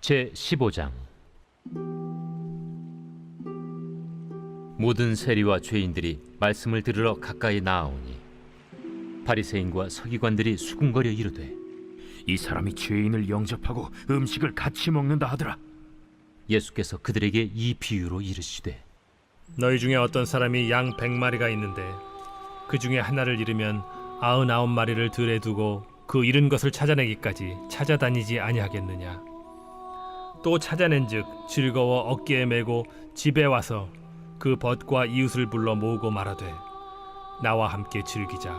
제15장. 모든 세리와 죄인들이 말씀을 들으러 가까이 나아오니 바리새인과 서기관들이 수군거려 이르되, 이 사람이 죄인을 영접하고 음식을 같이 먹는다 하더라. 예수께서 그들에게 이 비유로 이르시되, 너희 중에 어떤 사람이 양 100마리가 있는데 그 중에 하나를 잃으면 99마리를 들에 두고 그 잃은 것을 찾아내기까지 찾아다니지 아니하겠느냐. 또 찾아낸즉 즐거워 어깨에 메고 집에 와서 그 벗과 이웃을 불러 모으고 말하되, 나와 함께 즐기자.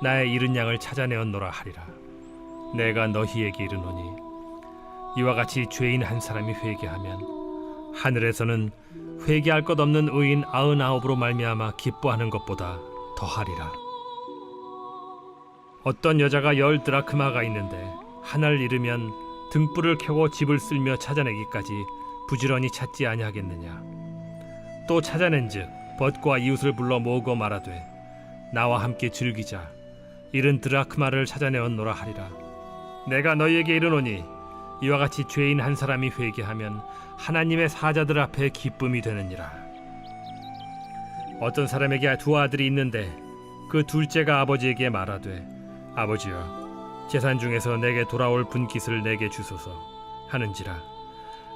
나의 잃은 양을 찾아내었노라 하리라. 내가 너희에게 이르노니, 이와 같이 죄인 한 사람이 회개하면 하늘에서는 회개할 것 없는 의인 99으로 말미암아 기뻐하는 것보다 더하리라. 어떤 여자가 10 드라크마가 있는데 하나를 잃으면 등불을 켜고 집을 쓸며 찾아내기까지 부지런히 찾지 아니하겠느냐. 또 찾아낸즉 벗과 이웃을 불러 모으고 말하되, 나와 함께 즐기자. 잃은 드라크마를 찾아내었노라 하리라. 내가 너희에게 이르노니, 이와 같이 죄인 한 사람이 회개하면 하나님의 사자들 앞에 기쁨이 되느니라. 어떤 사람에게 2 아들이 있는데 그 둘째가 아버지에게 말하되, 아버지여, 재산 중에서 내게 돌아올 분깃을 내게 주소서 하는지라.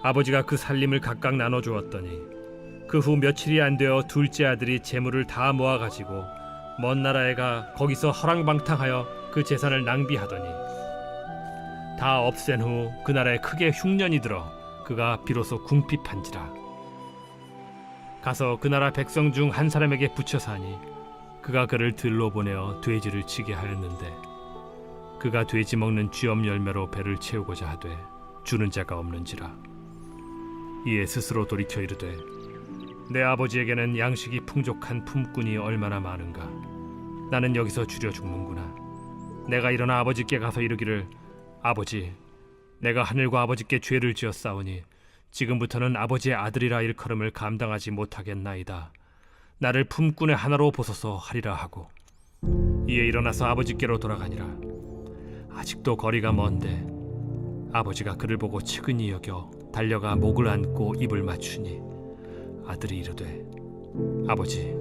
아버지가 그 살림을 각각 나눠 주었더니 그 후 며칠이 안 되어 둘째 아들이 재물을 다 모아가지고 먼 나라에 가 거기서 허랑방탕하여 그 재산을 낭비하더니 다 없앤 후 그 나라에 크게 흉년이 들어 그가 비로소 궁핍한지라. 가서 그 나라 백성 중 한 사람에게 붙여 사니 그가 그를 들로 보내어 돼지를 치게 하였는데, 그가 돼지 먹는 쥐엄 열매로 배를 채우고자 하되 주는 자가 없는지라. 이에 스스로 돌이켜 이르되, 내 아버지에게는 양식이 풍족한 품꾼이 얼마나 많은가. 나는 여기서 주려 죽는구나. 내가 일어나 아버지께 가서 이르기를, 아버지, 내가 하늘과 아버지께 죄를 지었사오니 지금부터는 아버지의 아들이라 일컬음을 감당하지 못하겠나이다. 나를 품꾼의 하나로 보소서 하리라 하고, 이에 일어나서 아버지께로 돌아가니라. 아직도 거리가 먼데 아버지가 그를 보고 측은히 여겨 달려가 목을 안고 입을 맞추니, 아들이 이르되, 아버지,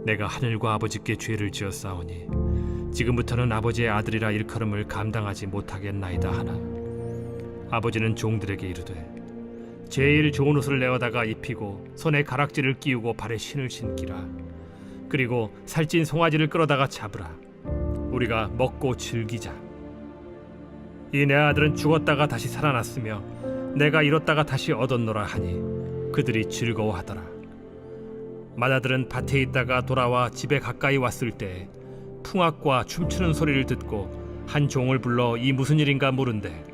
내가 하늘과 아버지께 죄를 지었사오니 지금부터는 아버지의 아들이라 일컬음을 감당하지 못하겠나이다 하나, 아버지는 종들에게 이르되, 제일 좋은 옷을 내어다가 입히고 손에 가락지를 끼우고 발에 신을 신기라. 그리고 살찐 송아지를 끌어다가 잡으라. 우리가 먹고 즐기자. 이 내 아들은 죽었다가 다시 살아났으며 내가 잃었다가 다시 얻었노라 하니 그들이 즐거워하더라. 맏아들은 밭에 있다가 돌아와 집에 가까이 왔을 때 풍악과 춤추는 소리를 듣고 한 종을 불러 이 무슨 일인가 물은데,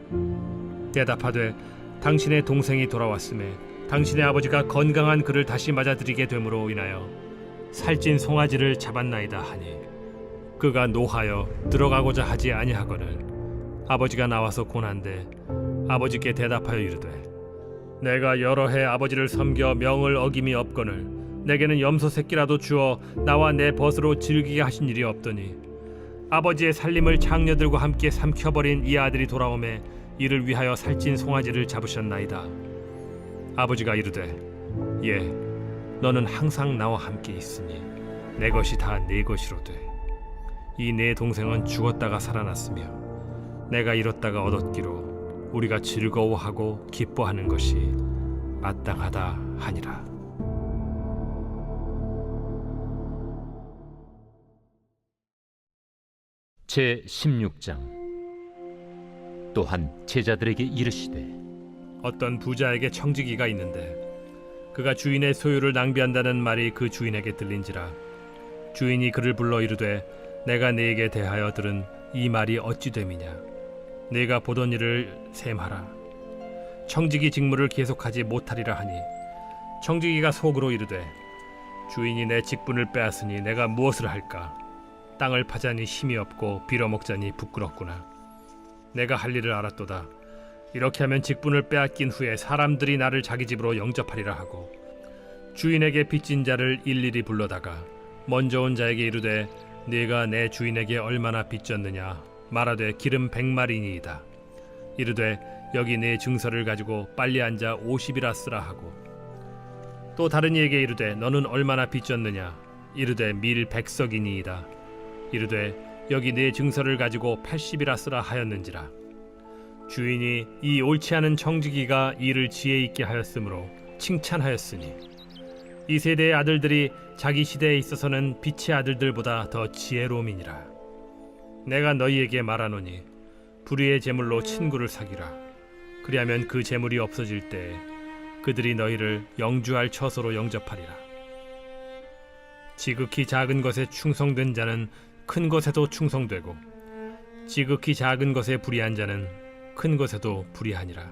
대답하되, 당신의 동생이 돌아왔음에 당신의 아버지가 건강한 그를 다시 맞아들이게 됨으로 인하여 살찐 송아지를 잡았나이다 하니, 그가 노하여 들어가고자 하지 아니하거늘 아버지가 나와서 고난데 아버지께 대답하여 이르되, 내가 여러 해 아버지를 섬겨 명을 어김이 없거늘 내게는 염소 새끼라도 주어 나와 내 벗으로 즐기게 하신 일이 없더니, 아버지의 살림을 장녀들과 함께 삼켜버린 이 아들이 돌아오매 이를 위하여 살찐 송아지를 잡으셨나이다. 아버지가 이르되, 예, 너는 항상 나와 함께 있으니 내 것이 다 네 것이로되, 이 내 동생은 죽었다가 살아났으며 내가 잃었다가 얻었기로 우리가 즐거워하고 기뻐하는 것이 마땅하다 하니라. 제16장. 또한 제자들에게 이르시되, 어떤 부자에게 청지기가 있는데 그가 주인의 소유를 낭비한다는 말이 그 주인에게 들린지라. 주인이 그를 불러 이르되, 내가 네게 대하여 들은 이 말이 어찌 됨이냐. 네가 보던 일을 셈하라. 청지기 직무를 계속하지 못하리라 하니, 청지기가 속으로 이르되, 주인이 내 직분을 빼앗으니 내가 무엇을 할까. 땅을 파자니 힘이 없고 빌어먹자니 부끄럽구나. 내가 할 일을 알았도다. 이렇게 하면 직분을 빼앗긴 후에 사람들이 나를 자기 집으로 영접하리라 하고, 주인에게 빚진 자를 일일이 불러다가 먼저 온 자에게 이르되, 네가 내 주인에게 얼마나 빚졌느냐 말하되 기름 100마리니이다. 이르되 여기 내 증서를 가지고 빨리 앉아 50이라 쓰라 하고, 또 다른 이에게 이르되 너는 얼마나 빚졌느냐? 이르되 밀 100석이니이다. 이르되 여기 내 증서를 가지고 80이라 쓰라 하였는지라. 주인이 이 옳지 않은 청지기가 이를 지혜 있게 하였으므로 칭찬하였으니, 이 세대의 아들들이 자기 시대에 있어서는 빛의 아들들보다 더 지혜로움이니라. 내가 너희에게 말하노니 불의의 제물로 친구를 사귀라. 그리하면 그 제물이 없어질 때에 그들이 너희를 영주할 처소로 영접하리라. 지극히 작은 것에 충성된 자는 큰 것에도 충성되고, 지극히 작은 것에 불의한 자는 큰 것에도 불의하니라.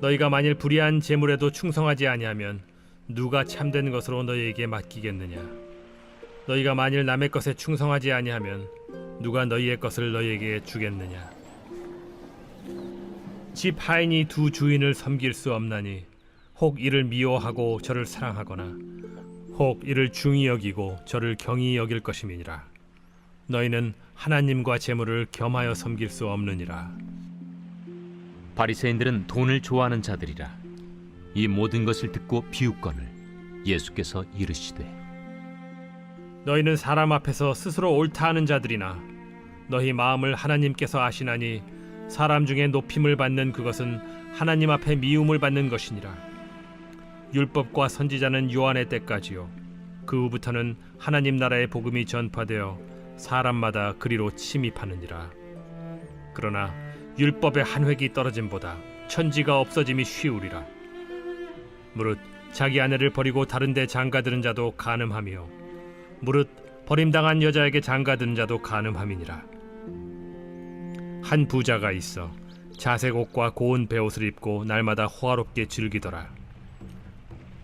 너희가 만일 불의한 제물에도 충성하지 아니하면 누가 참된 것으로 너희에게 맡기겠느냐? 너희가 만일 남의 것에 충성하지 아니하면 누가 너희의 것을 너희에게 주겠느냐? 집 하인이 두 주인을 섬길 수 없나니, 혹 이를 미워하고 저를 사랑하거나 혹 이를 중히 여기고 저를 경히 여길 것임이니라. 너희는 하나님과 재물을 겸하여 섬길 수 없느니라. 바리새인들은 돈을 좋아하는 자들이라. 이 모든 것을 듣고 비웃거늘 예수께서 이르시되, 너희는 사람 앞에서 스스로 옳다 하는 자들이나 너희 마음을 하나님께서 아시나니, 사람 중에 높임을 받는 그것은 하나님 앞에 미움을 받는 것이니라. 율법과 선지자는 요한의 때까지요, 그 후부터는 하나님 나라의 복음이 전파되어 사람마다 그리로 침입하느니라. 그러나 율법의 한 획이 떨어짐보다 천지가 없어짐이 쉬우리라. 무릇 자기 아내를 버리고 다른 데 장가드는 자도 간음하며, 무릇 버림당한 여자에게 장가드는 자도 간음함이니라. 한 부자가 있어 자색 옷과 고운 베옷을 입고 날마다 호화롭게 즐기더라.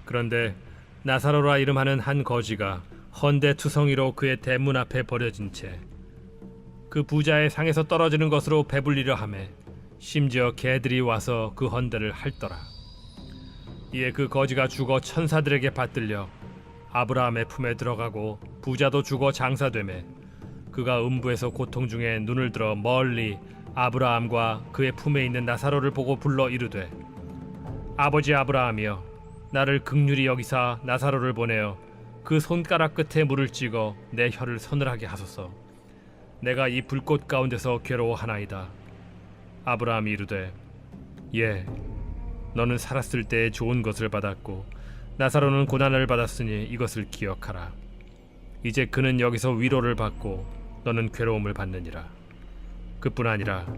그런데 나사로라 이름하는 한 거지가 헌데 투성이로 그의 대문 앞에 버려진 채 그 부자의 상에서 떨어지는 것으로 배불리려 하매, 심지어 개들이 와서 그 헌데를 핥더라. 이에 그 거지가 죽어 천사들에게 받들려 아브라함의 품에 들어가고, 부자도 죽어 장사되매 그가 음부에서 고통 중에 눈을 들어 멀리 아브라함과 그의 품에 있는 나사로를 보고 불러 이르되, 아버지 아브라함이여, 나를 긍휼히 여기사 나사로를 보내어 그 손가락 끝에 물을 찍어 내 혀를 서늘하게 하소서. 내가 이 불꽃 가운데서 괴로워하나이다. 아브라함이 이르되, 예, 너는 살았을 때에 좋은 것을 받았고 나사로는 고난을 받았으니 이것을 기억하라. 이제 그는 여기서 위로를 받고 너는 괴로움을 받느니라. 그뿐 아니라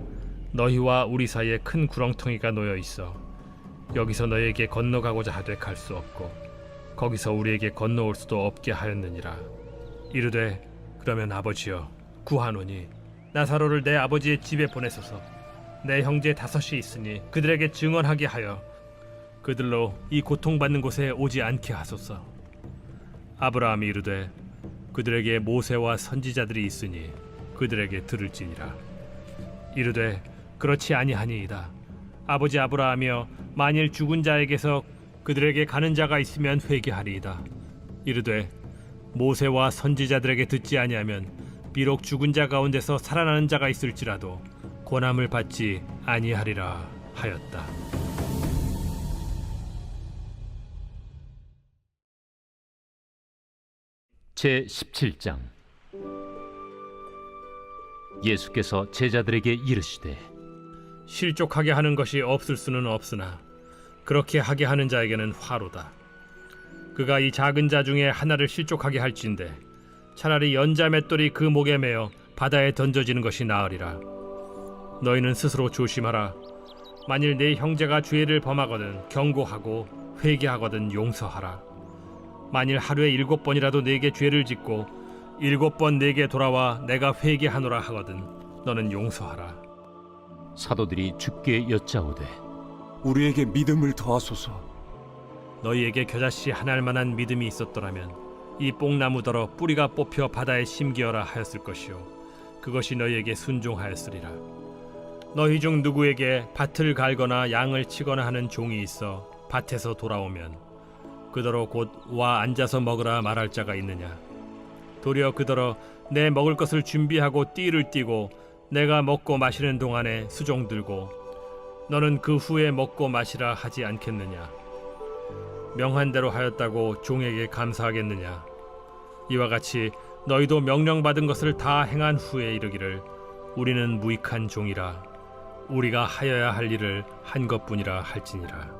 너희와 우리 사이에 큰 구렁텅이가 놓여 있어 여기서 너희에게 건너가고자 하되 갈 수 없고, 거기서 우리에게 건너올 수도 없게 하였느니라. 이르되, 그러면 아버지여, 구하노니 나사로를 내 아버지의 집에 보내소서. 내 형제 5이 있으니 그들에게 증언하게 하여 그들로 이 고통받는 곳에 오지 않게 하소서. 아브라함이 이르되, 그들에게 모세와 선지자들이 있으니 그들에게 들을지니라. 이르되, 그렇지 아니하니이다. 아버지 아브라함이여, 만일 죽은 자에게서 그들에게 가는 자가 있으면 회개하리이다. 이르되, 모세와 선지자들에게 듣지 아니하면 비록 죽은 자 가운데서 살아나는 자가 있을지라도 권함을 받지 아니하리라 하였다. 제 17장. 예수께서 제자들에게 이르시되, 실족하게 하는 것이 없을 수는 없으나 그렇게 하게 하는 자에게는 화로다. 그가 이 작은 자 중에 하나를 실족하게 할진대 차라리 연자 맷돌이 그 목에 매어 바다에 던져지는 것이 나으리라. 너희는 스스로 조심하라. 만일 네 형제가 죄를 범하거든 경고하고 회개하거든 용서하라. 만일 하루에 7번이라도 네게 죄를 짓고 7번 네게 돌아와 내가 회개하노라 하거든 너는 용서하라. 사도들이 주께 여짜오되, 우리에게 믿음을 더하소서. 너희에게 겨자씨 한 알만한 믿음이 있었더라면 이 뽕나무더러 뿌리가 뽑혀 바다에 심기어라 하였을 것이요, 그것이 너희에게 순종하였으리라. 너희 중 누구에게 밭을 갈거나 양을 치거나 하는 종이 있어 밭에서 돌아오면 그더러 곧 와 앉아서 먹으라 말할 자가 있느냐? 도리어 그더러 내 먹을 것을 준비하고 띠를 띠고 내가 먹고 마시는 동안에 수종 들고 너는 그 후에 먹고 마시라 하지 않겠느냐? 명한 대로 하였다고 종에게 감사하겠느냐? 이와 같이 너희도 명령받은 것을 다 행한 후에 이르기를 우리는 무익한 종이라 우리가 하여야 할 일을 한 것뿐이라 할지니라.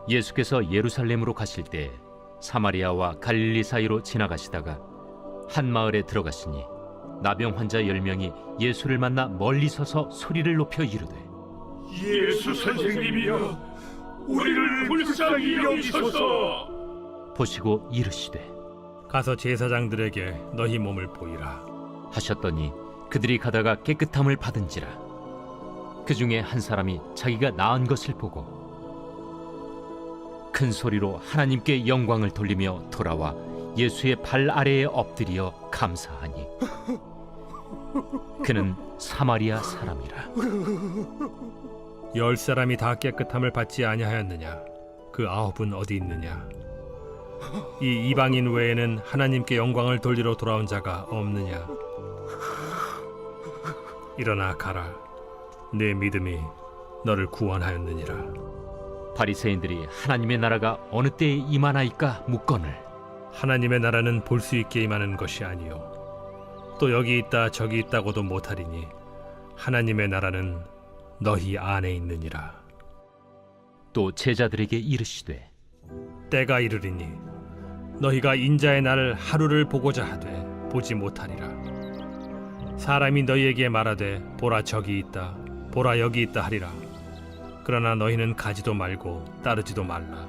예수께서 예루살렘으로 가실 때 사마리아와 갈릴리 사이로 지나가시다가 한 마을에 들어가시니 나병 환자 10명이 예수를 만나 멀리 서서 소리를 높여 이르되 예수 선생님이여, 우리를 불쌍히 여기소서. 보시고 이르시되 가서 제사장들에게 너희 몸을 보이라. 하셨더니 그들이 가다가 깨끗함을 받은지라. 그 중에 한 사람이 자기가 나은 것을 보고 큰 소리로 하나님께 영광을 돌리며 돌아와 예수의 발 아래에 엎드려 감사하니 그는 사마리아 사람이라. 10사람이 다 깨끗함을 받지 아니하였느냐? 그 9은 어디 있느냐? 이 이방인 외에는 하나님께 영광을 돌리러 돌아온 자가 없느냐? 일어나 가라. 내 믿음이 너를 구원하였느니라. 바리새인들이 하나님의 나라가 어느 때에 임하나이까 묻거늘 하나님의 나라는 볼 수 있게 임하는 것이 아니요 또 여기 있다 저기 있다고도 못하리니 하나님의 나라는 너희 안에 있느니라. 또 제자들에게 이르시되 때가 이르리니 너희가 인자의 날을 하루를 보고자 하되 보지 못하리라. 사람이 너희에게 말하되 보라 저기 있다 보라 여기 있다 하리라. 그러나 너희는 가지도 말고 따르지도 말라.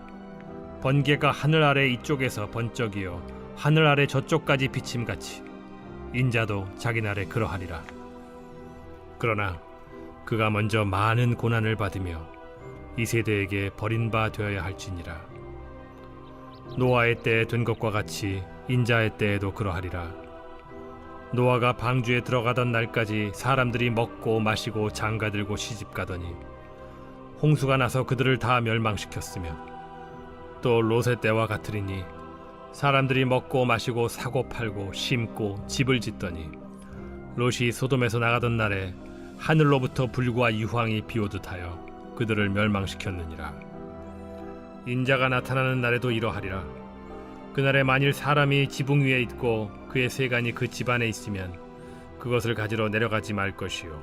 번개가 하늘 아래 이쪽에서 번쩍이어 하늘 아래 저쪽까지 비침같이 인자도 자기 날에 그러하리라. 그러나 그가 먼저 많은 고난을 받으며 이 세대에게 버림바 되어야 할지니라. 노아의 때에 된 것과 같이 인자의 때에도 그러하리라. 노아가 방주에 들어가던 날까지 사람들이 먹고 마시고 장가들고 시집가더니 홍수가 나서 그들을 다 멸망시켰으며 또 롯의 때와 같으리니 사람들이 먹고 마시고 사고 팔고 심고 집을 짓더니 롯이 소돔에서 나가던 날에 하늘로부터 불과 유황이 비오듯 하여 그들을 멸망시켰느니라. 인자가 나타나는 날에도 이러하리라. 그날에 만일 사람이 지붕 위에 있고 그의 세간이 그 집안에 있으면 그것을 가지러 내려가지 말 것이요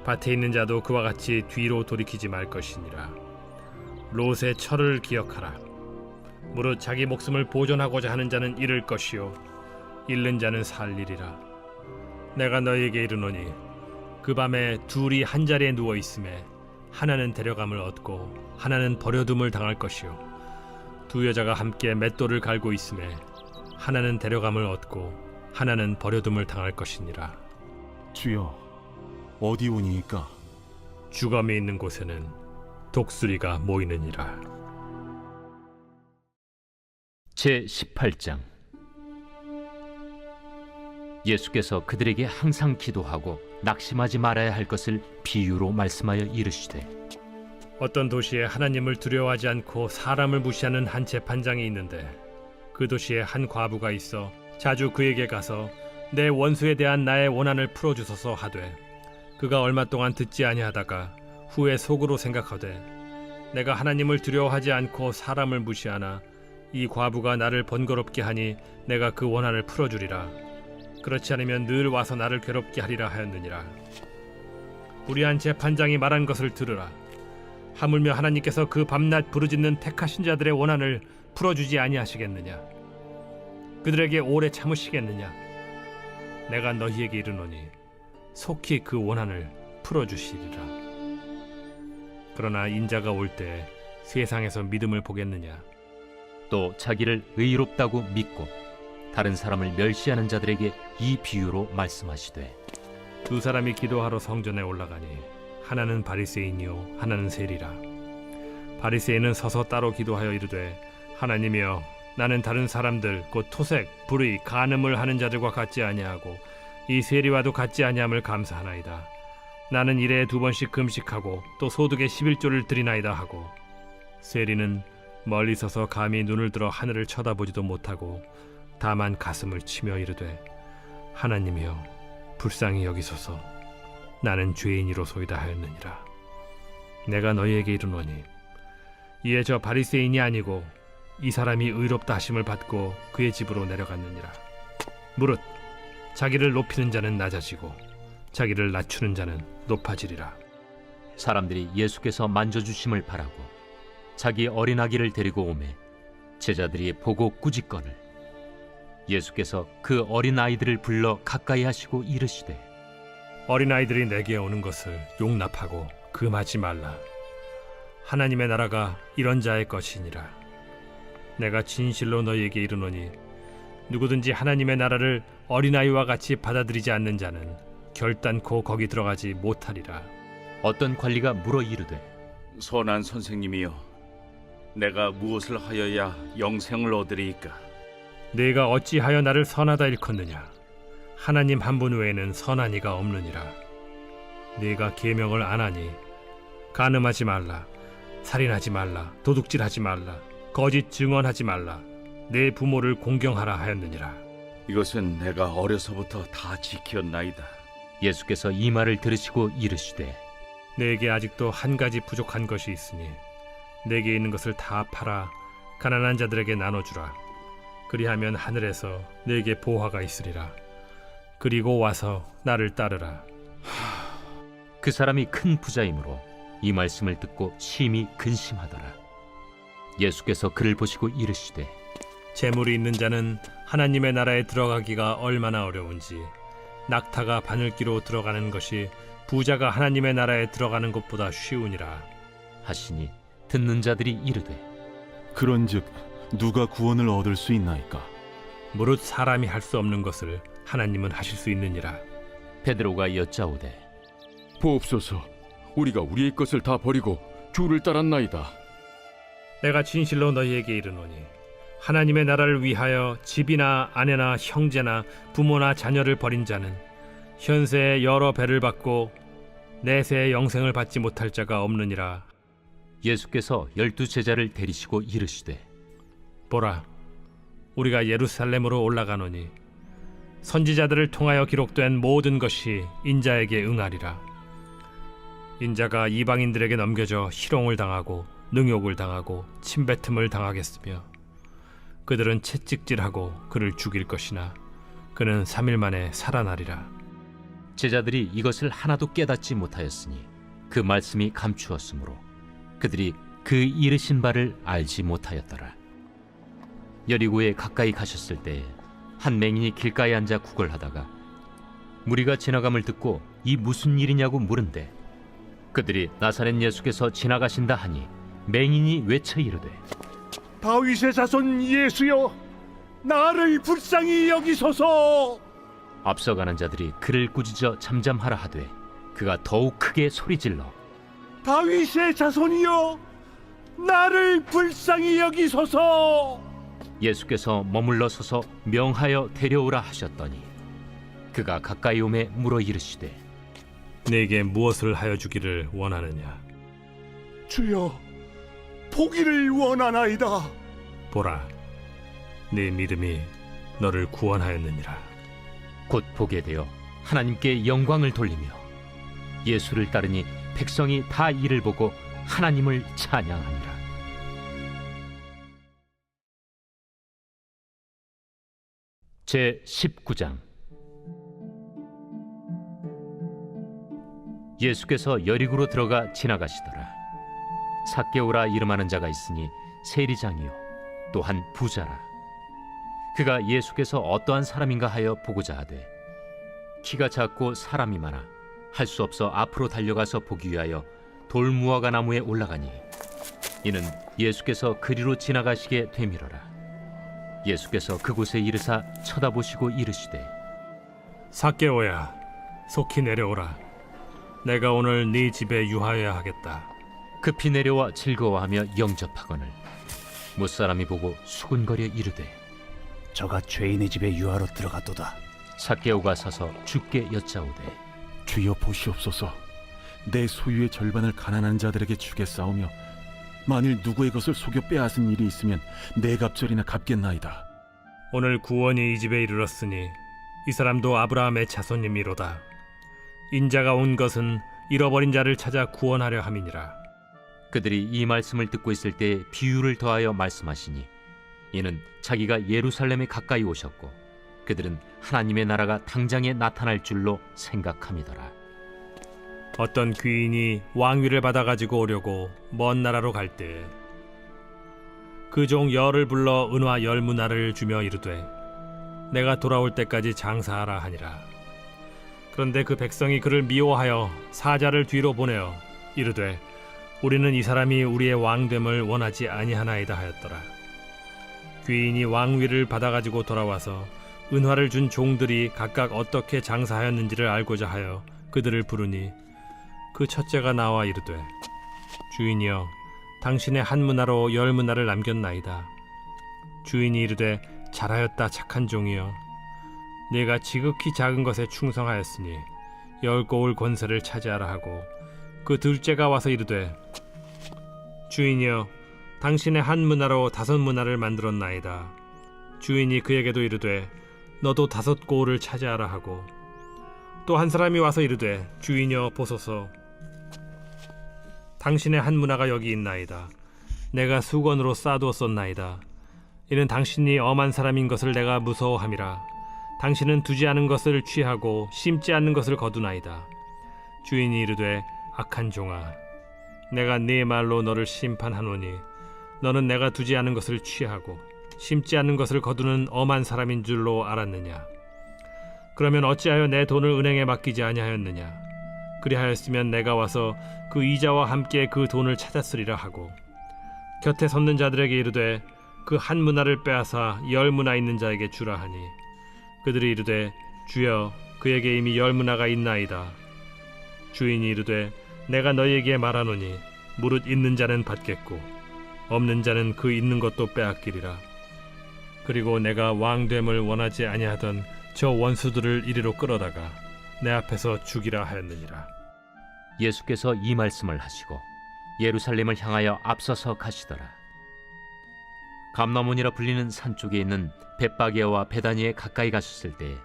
밭에 있는 자도 그와 같이 뒤로 돌이키지 말 것이니라. 롯의 철을 기억하라. 무릇 자기 목숨을 보존하고자 하는 자는 잃을 것이요 잃는 자는 살리리라. 내가 너희에게 이르노니 그 밤에 둘이 한 자리에 누워 있음에 하나는 데려감을 얻고 하나는 버려둠을 당할 것이요 두 여자가 함께 맷돌을 갈고 있음에 하나는 데려감을 얻고 하나는 버려둠을 당할 것이니라. 주여, 어디 오니이까? 주검이 있는 곳에는 독수리가 모이느니라. 제 18장. 예수께서 그들에게 항상 기도하고 낙심하지 말아야 할 것을 비유로 말씀하여 이르시되 어떤 도시에 하나님을 두려워하지 않고 사람을 무시하는 한 재판장이 있는데 그 도시에 한 과부가 있어 자주 그에게 가서 내 원수에 대한 나의 원한을 풀어주소서 하되 그가 얼마 동안 듣지 아니하다가 후에 속으로 생각하되 내가 하나님을 두려워하지 않고 사람을 무시하나 이 과부가 나를 번거롭게 하니 내가 그 원한을 풀어주리라. 그렇지 않으면 늘 와서 나를 괴롭게 하리라 하였느니라. 불의한 재판장이 말한 것을 들으라. 하물며 하나님께서 그 밤낮 부르짖는 택하신 자들의 원한을 풀어주지 아니하시겠느냐? 그들에게 오래 참으시겠느냐? 내가 너희에게 이르노니 속히 그 원한을 풀어주시리라. 그러나 인자가 올 때 세상에서 믿음을 보겠느냐? 또 자기를 의롭다고 믿고 다른 사람을 멸시하는 자들에게 이 비유로 말씀하시되 두 사람이 기도하러 성전에 올라가니 하나는 바리새인이요 하나는 세리라. 바리새인은 서서 따로 기도하여 이르되 하나님이여 나는 다른 사람들 곧 토색, 불의, 간음을 하는 자들과 같지 아니하고 이 세리와도 같지 아니함을 감사하나이다. 나는 일에 2번씩 금식하고 또 소득의 11조를 드리나이다 하고 세리는 멀리 서서 감히 눈을 들어 하늘을 쳐다보지도 못하고 다만 가슴을 치며 이르되 하나님이여 불쌍히 여기소서 나는 죄인이로소이다 하였느니라. 내가 너희에게 이르노니 이에 저 바리새인이 아니고 이 사람이 의롭다 하심을 받고 그의 집으로 내려갔느니라. 무릇 자기를 높이는 자는 낮아지고 자기를 낮추는 자는 높아지리라. 사람들이 예수께서 만져주심을 바라고 자기 어린아기를 데리고 오매 제자들이 보고 꾸짖거늘 예수께서 그 어린아이들을 불러 가까이 하시고 이르시되 어린아이들이 내게 오는 것을 용납하고 금하지 말라. 하나님의 나라가 이런 자의 것이니라. 내가 진실로 너희에게 이르노니 누구든지 하나님의 나라를 어린아이와 같이 받아들이지 않는 자는 결단코 거기 들어가지 못하리라. 어떤 관리가 물어 이르되 선한 선생님이여, 내가 무엇을 하여야 영생을 얻으리이까? 네가 어찌하여 나를 선하다 일컫느냐? 하나님 한 분 외에는 선한 이가 없느니라. 네가 계명을 안 하니 간음하지 말라, 살인하지 말라, 도둑질하지 말라, 거짓 증언하지 말라, 내 부모를 공경하라 하였느니라. 이것은 내가 어려서부터 다 지켰나이다. 예수께서 이 말을 들으시고 이르시되 내게 아직도 한 가지 부족한 것이 있으니 내게 있는 것을 다 팔아 가난한 자들에게 나눠주라. 그리하면 하늘에서 내게 보화가 있으리라. 그리고 와서 나를 따르라. 그 사람이 큰 부자이므로 이 말씀을 듣고 심히 근심하더라. 예수께서 그를 보시고 이르시되 재물이 있는 자는 하나님의 나라에 들어가기가 얼마나 어려운지 낙타가 바늘기로 들어가는 것이 부자가 하나님의 나라에 들어가는 것보다 쉬우니라 하시니 듣는 자들이 이르되 그런즉 누가 구원을 얻을 수 있나이까? 무릇 사람이 할 수 없는 것을 하나님은 하실 수 있느니라. 베드로가 여짜오되 보옵소서, 우리가 우리의 것을 다 버리고 주를 따랐나이다. 내가 진실로 너희에게 이르노니 하나님의 나라를 위하여 집이나 아내나 형제나 부모나 자녀를 버린 자는 현세에 여러 배를 받고 내세의 영생을 받지 못할 자가 없느니라. 예수께서 12 제자를 데리시고 이르시되 보라, 우리가 예루살렘으로 올라가노니 선지자들을 통하여 기록된 모든 것이 인자에게 응하리라. 인자가 이방인들에게 넘겨져 희롱을 당하고 능욕을 당하고 침뱉음을 당하겠으며 그들은 채찍질하고 그를 죽일 것이나 그는 3일 만에 살아나리라. 제자들이 이것을 하나도 깨닫지 못하였으니 그 말씀이 감추었으므로 그들이 그 이르신 바를 알지 못하였더라. 여리고에 가까이 가셨을 때에 한 맹인이 길가에 앉아 구걸하다가 무리가 지나감을 듣고 이 무슨 일이냐고 물은데 그들이 나사렛 예수께서 지나가신다 하니 맹인이 외쳐 이르되 다윗의 자손 예수여, 나를 불쌍히 여기소서. 앞서가는 자들이 그를 꾸짖어 잠잠하라 하되 그가 더욱 크게 소리질러 다윗의 자손이여, 나를 불쌍히 여기소서. 예수께서 머물러 서서 명하여 데려오라 하셨더니 그가 가까이 오매 물어 이르시되 내게 무엇을 하여 주기를 원하느냐? 주여, 보기를 원하나이다. 보라, 네 믿음이 너를 구원하였느니라. 곧 보게 되어 하나님께 영광을 돌리며 예수를 따르니 백성이 다 이를 보고 하나님을 찬양하니라. 제 19장. 예수께서 여리고로 들어가 지나가시더라. 삭개오라 이름하는 자가 있으니 세리장이요 또한 부자라. 그가 예수께서 어떠한 사람인가 하여 보고자 하되 키가 작고 사람이 많아 할 수 없어 앞으로 달려가서 보기 위하여 돌무화과 나무에 올라가니 이는 예수께서 그리로 지나가시게 되밀어라. 예수께서 그곳에 이르사 쳐다보시고 이르시되 삭개오야, 속히 내려오라. 내가 오늘 네 집에 유하여야 하겠다. 급히 내려와 즐거워하며 영접하거늘 못사람이 보고 수군거려 이르되 저가 죄인의 집에 유하러 들어갔도다. 삭개오가 서서 주께 여짜오되 주여 보시옵소서. 내 소유의 절반을 가난한 자들에게 주겠사오며 만일 누구의 것을 속여 빼앗은 일이 있으면 네 갑절이나 갚겠나이다. 오늘 구원이 이 집에 이르렀으니 이 사람도 아브라함의 자손님이로다. 인자가 온 것은 잃어버린 자를 찾아 구원하려 함이니라. 그들이 이 말씀을 듣고 있을 때 비유를 더하여 말씀하시니 이는 자기가 예루살렘에 가까이 오셨고 그들은 하나님의 나라가 당장에 나타날 줄로 생각함이더라. 어떤 귀인이 왕위를 받아가지고 오려고 먼 나라로 갈 때 그 종 열을 불러 은화 10문화를 주며 이르되 내가 돌아올 때까지 장사하라 하니라. 그런데 그 백성이 그를 미워하여 사자를 뒤로 보내어 이르되 우리는 이 사람이 우리의 왕됨을 원하지 아니하나이다 하였더라. 귀인이 왕위를 받아가지고 돌아와서 은화를 준 종들이 각각 어떻게 장사하였는지를 알고자 하여 그들을 부르니 그 첫째가 나와 이르되 주인이여 당신의 한 문화로 10문화를 남겼나이다. 주인이 이르되 잘하였다 착한 종이여 네가 지극히 작은 것에 충성하였으니 10고을 권세를 차지하라 하고 그 둘째가 와서 이르되 주인이여 당신의 한 문화로 5문화를 만들었나이다. 주인이 그에게도 이르되 너도 5고을을 차지하라 하고 또 한 사람이 와서 이르되 주인이여 보소서 당신의 한 문화가 여기 있나이다. 내가 수건으로 싸두었었나이다. 이는 당신이 엄한 사람인 것을 내가 무서워함이라. 당신은 두지 않은 것을 취하고 심지 않는 것을 거두나이다. 주인이 이르되 악한 종아 내가 네 말로 너를 심판하노니 너는 내가 두지 않은 것을 취하고 심지 않는 것을 거두는 엄한 사람인 줄로 알았느냐? 그러면 어찌하여 내 돈을 은행에 맡기지 아니하였느냐? 그리하였으면 내가 와서 그 이자와 함께 그 돈을 찾았으리라 하고 곁에 섰는 자들에게 이르되 그 한 문화를 빼앗아 10문화 있는 자에게 주라 하니 그들이 이르되 주여 그에게 이미 10문화가 있나이다. 주인이 이르되 내가 너희에게 말하노니 무릇 있는 자는 받겠고 없는 자는 그 있는 것도 빼앗기리라. 그리고 내가 왕됨을 원하지 아니하던 저 원수들을 이리로 끌어다가 내 앞에서 죽이라 하였느니라. 예수께서 이 말씀을 하시고 예루살렘을 향하여 앞서서 가시더라. 감나몬이라 불리는 산 쪽에 있는 벳바게와 베다니에 가까이 가셨을 때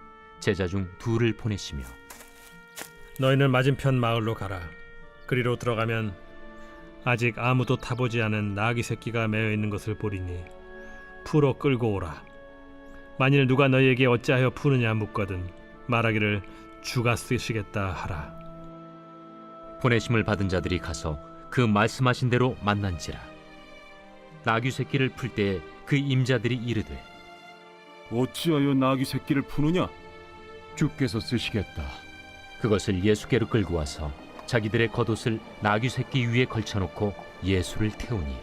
제자 중 2를 보내시며 너희는 맞은편 마을로 가라. 그리로 들어가면 아직 아무도 타보지 않은 나귀 새끼가 매어 있는 것을 보리니 풀어 끌고 오라. 만일 누가 너희에게 어찌하여 푸느냐 묻거든 말하기를 주가 쓰시겠다 하라. 보내심을 받은 자들이 가서 그 말씀하신 대로 만난지라. 나귀 새끼를 풀 때 그 임자들이 이르되 어찌하여 나귀 새끼를 푸느냐? 주께서 쓰시겠다. 그것을 예수께로 끌고 와서 자기들의 겉옷을 나귀 새끼 위에 걸쳐놓고 예수를 태우니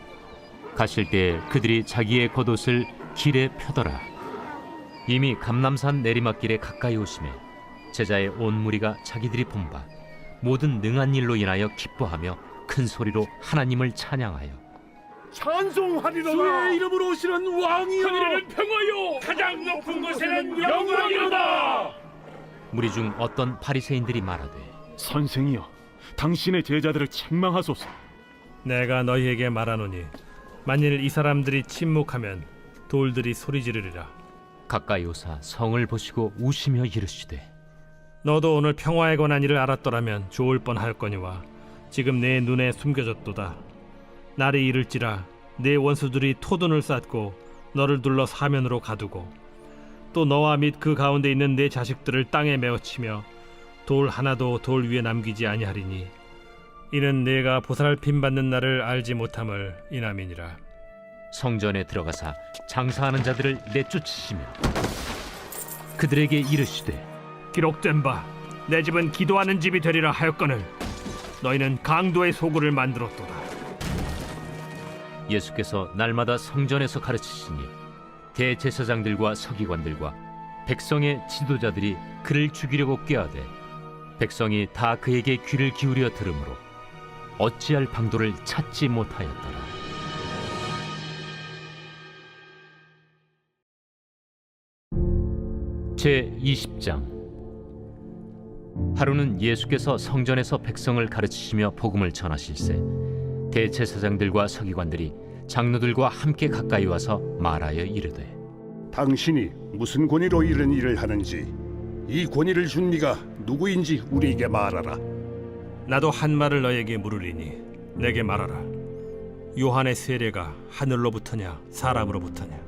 가실 때 그들이 자기의 겉옷을 길에 펴더라. 이미 감람산 내리막길에 가까이 오심에 제자의 온 무리가 자기들이 본 바 모든 능한 일로 인하여 기뻐하며 큰 소리로 하나님을 찬양하여 찬송하리로다. 주의 이름으로 오시는 왕이여. 하늘에는 평화요 가장 높은 곳에는 영광이로다. 무리 중 어떤 바리새인들이 말하되 선생이여, 당신의 제자들을 책망하소서. 내가 너희에게 말하노니 만일 이 사람들이 침묵하면 돌들이 소리 지르리라. 가까이 오사 성을 보시고 우시며 이르시되 너도 오늘 평화에 관한 일을 알았더라면 좋을 뻔하였거니와 지금 내 눈에 숨겨졌도다. 날이 이를지라 내 원수들이 토둔을 쌓고 너를 둘러 사면으로 가두고 또 너와 및 그 가운데 있는 내 자식들을 땅에 메어치며 돌 하나도 돌 위에 남기지 아니하리니 이는 내가 보살핌 받는 날을 알지 못함을 인함이니라. 성전에 들어가사 장사하는 자들을 내쫓으시며 그들에게 이르시되 기록된 바 내 집은 기도하는 집이 되리라 하였거늘 너희는 강도의 소굴을 만들었도다. 예수께서 날마다 성전에서 가르치시니 대제사장들과 서기관들과 백성의 지도자들이 그를 죽이려고 꾀하되 백성이 다 그에게 귀를 기울여 들으므로 어찌할 방도를 찾지 못하였더라. 제20장. 하루는 예수께서 성전에서 백성을 가르치시며 복음을 전하실세 대제사장들과 서기관들이 장로들과 함께 가까이 와서 말하여 이르되 당신이 무슨 권위로 이런 일을 하는지 이 권위를 준 네가 누구인지 우리에게 말하라. 나도 한 말을 너에게 물으리니 내게 말하라. 요한의 세례가 하늘로부터냐 사람으로부터냐?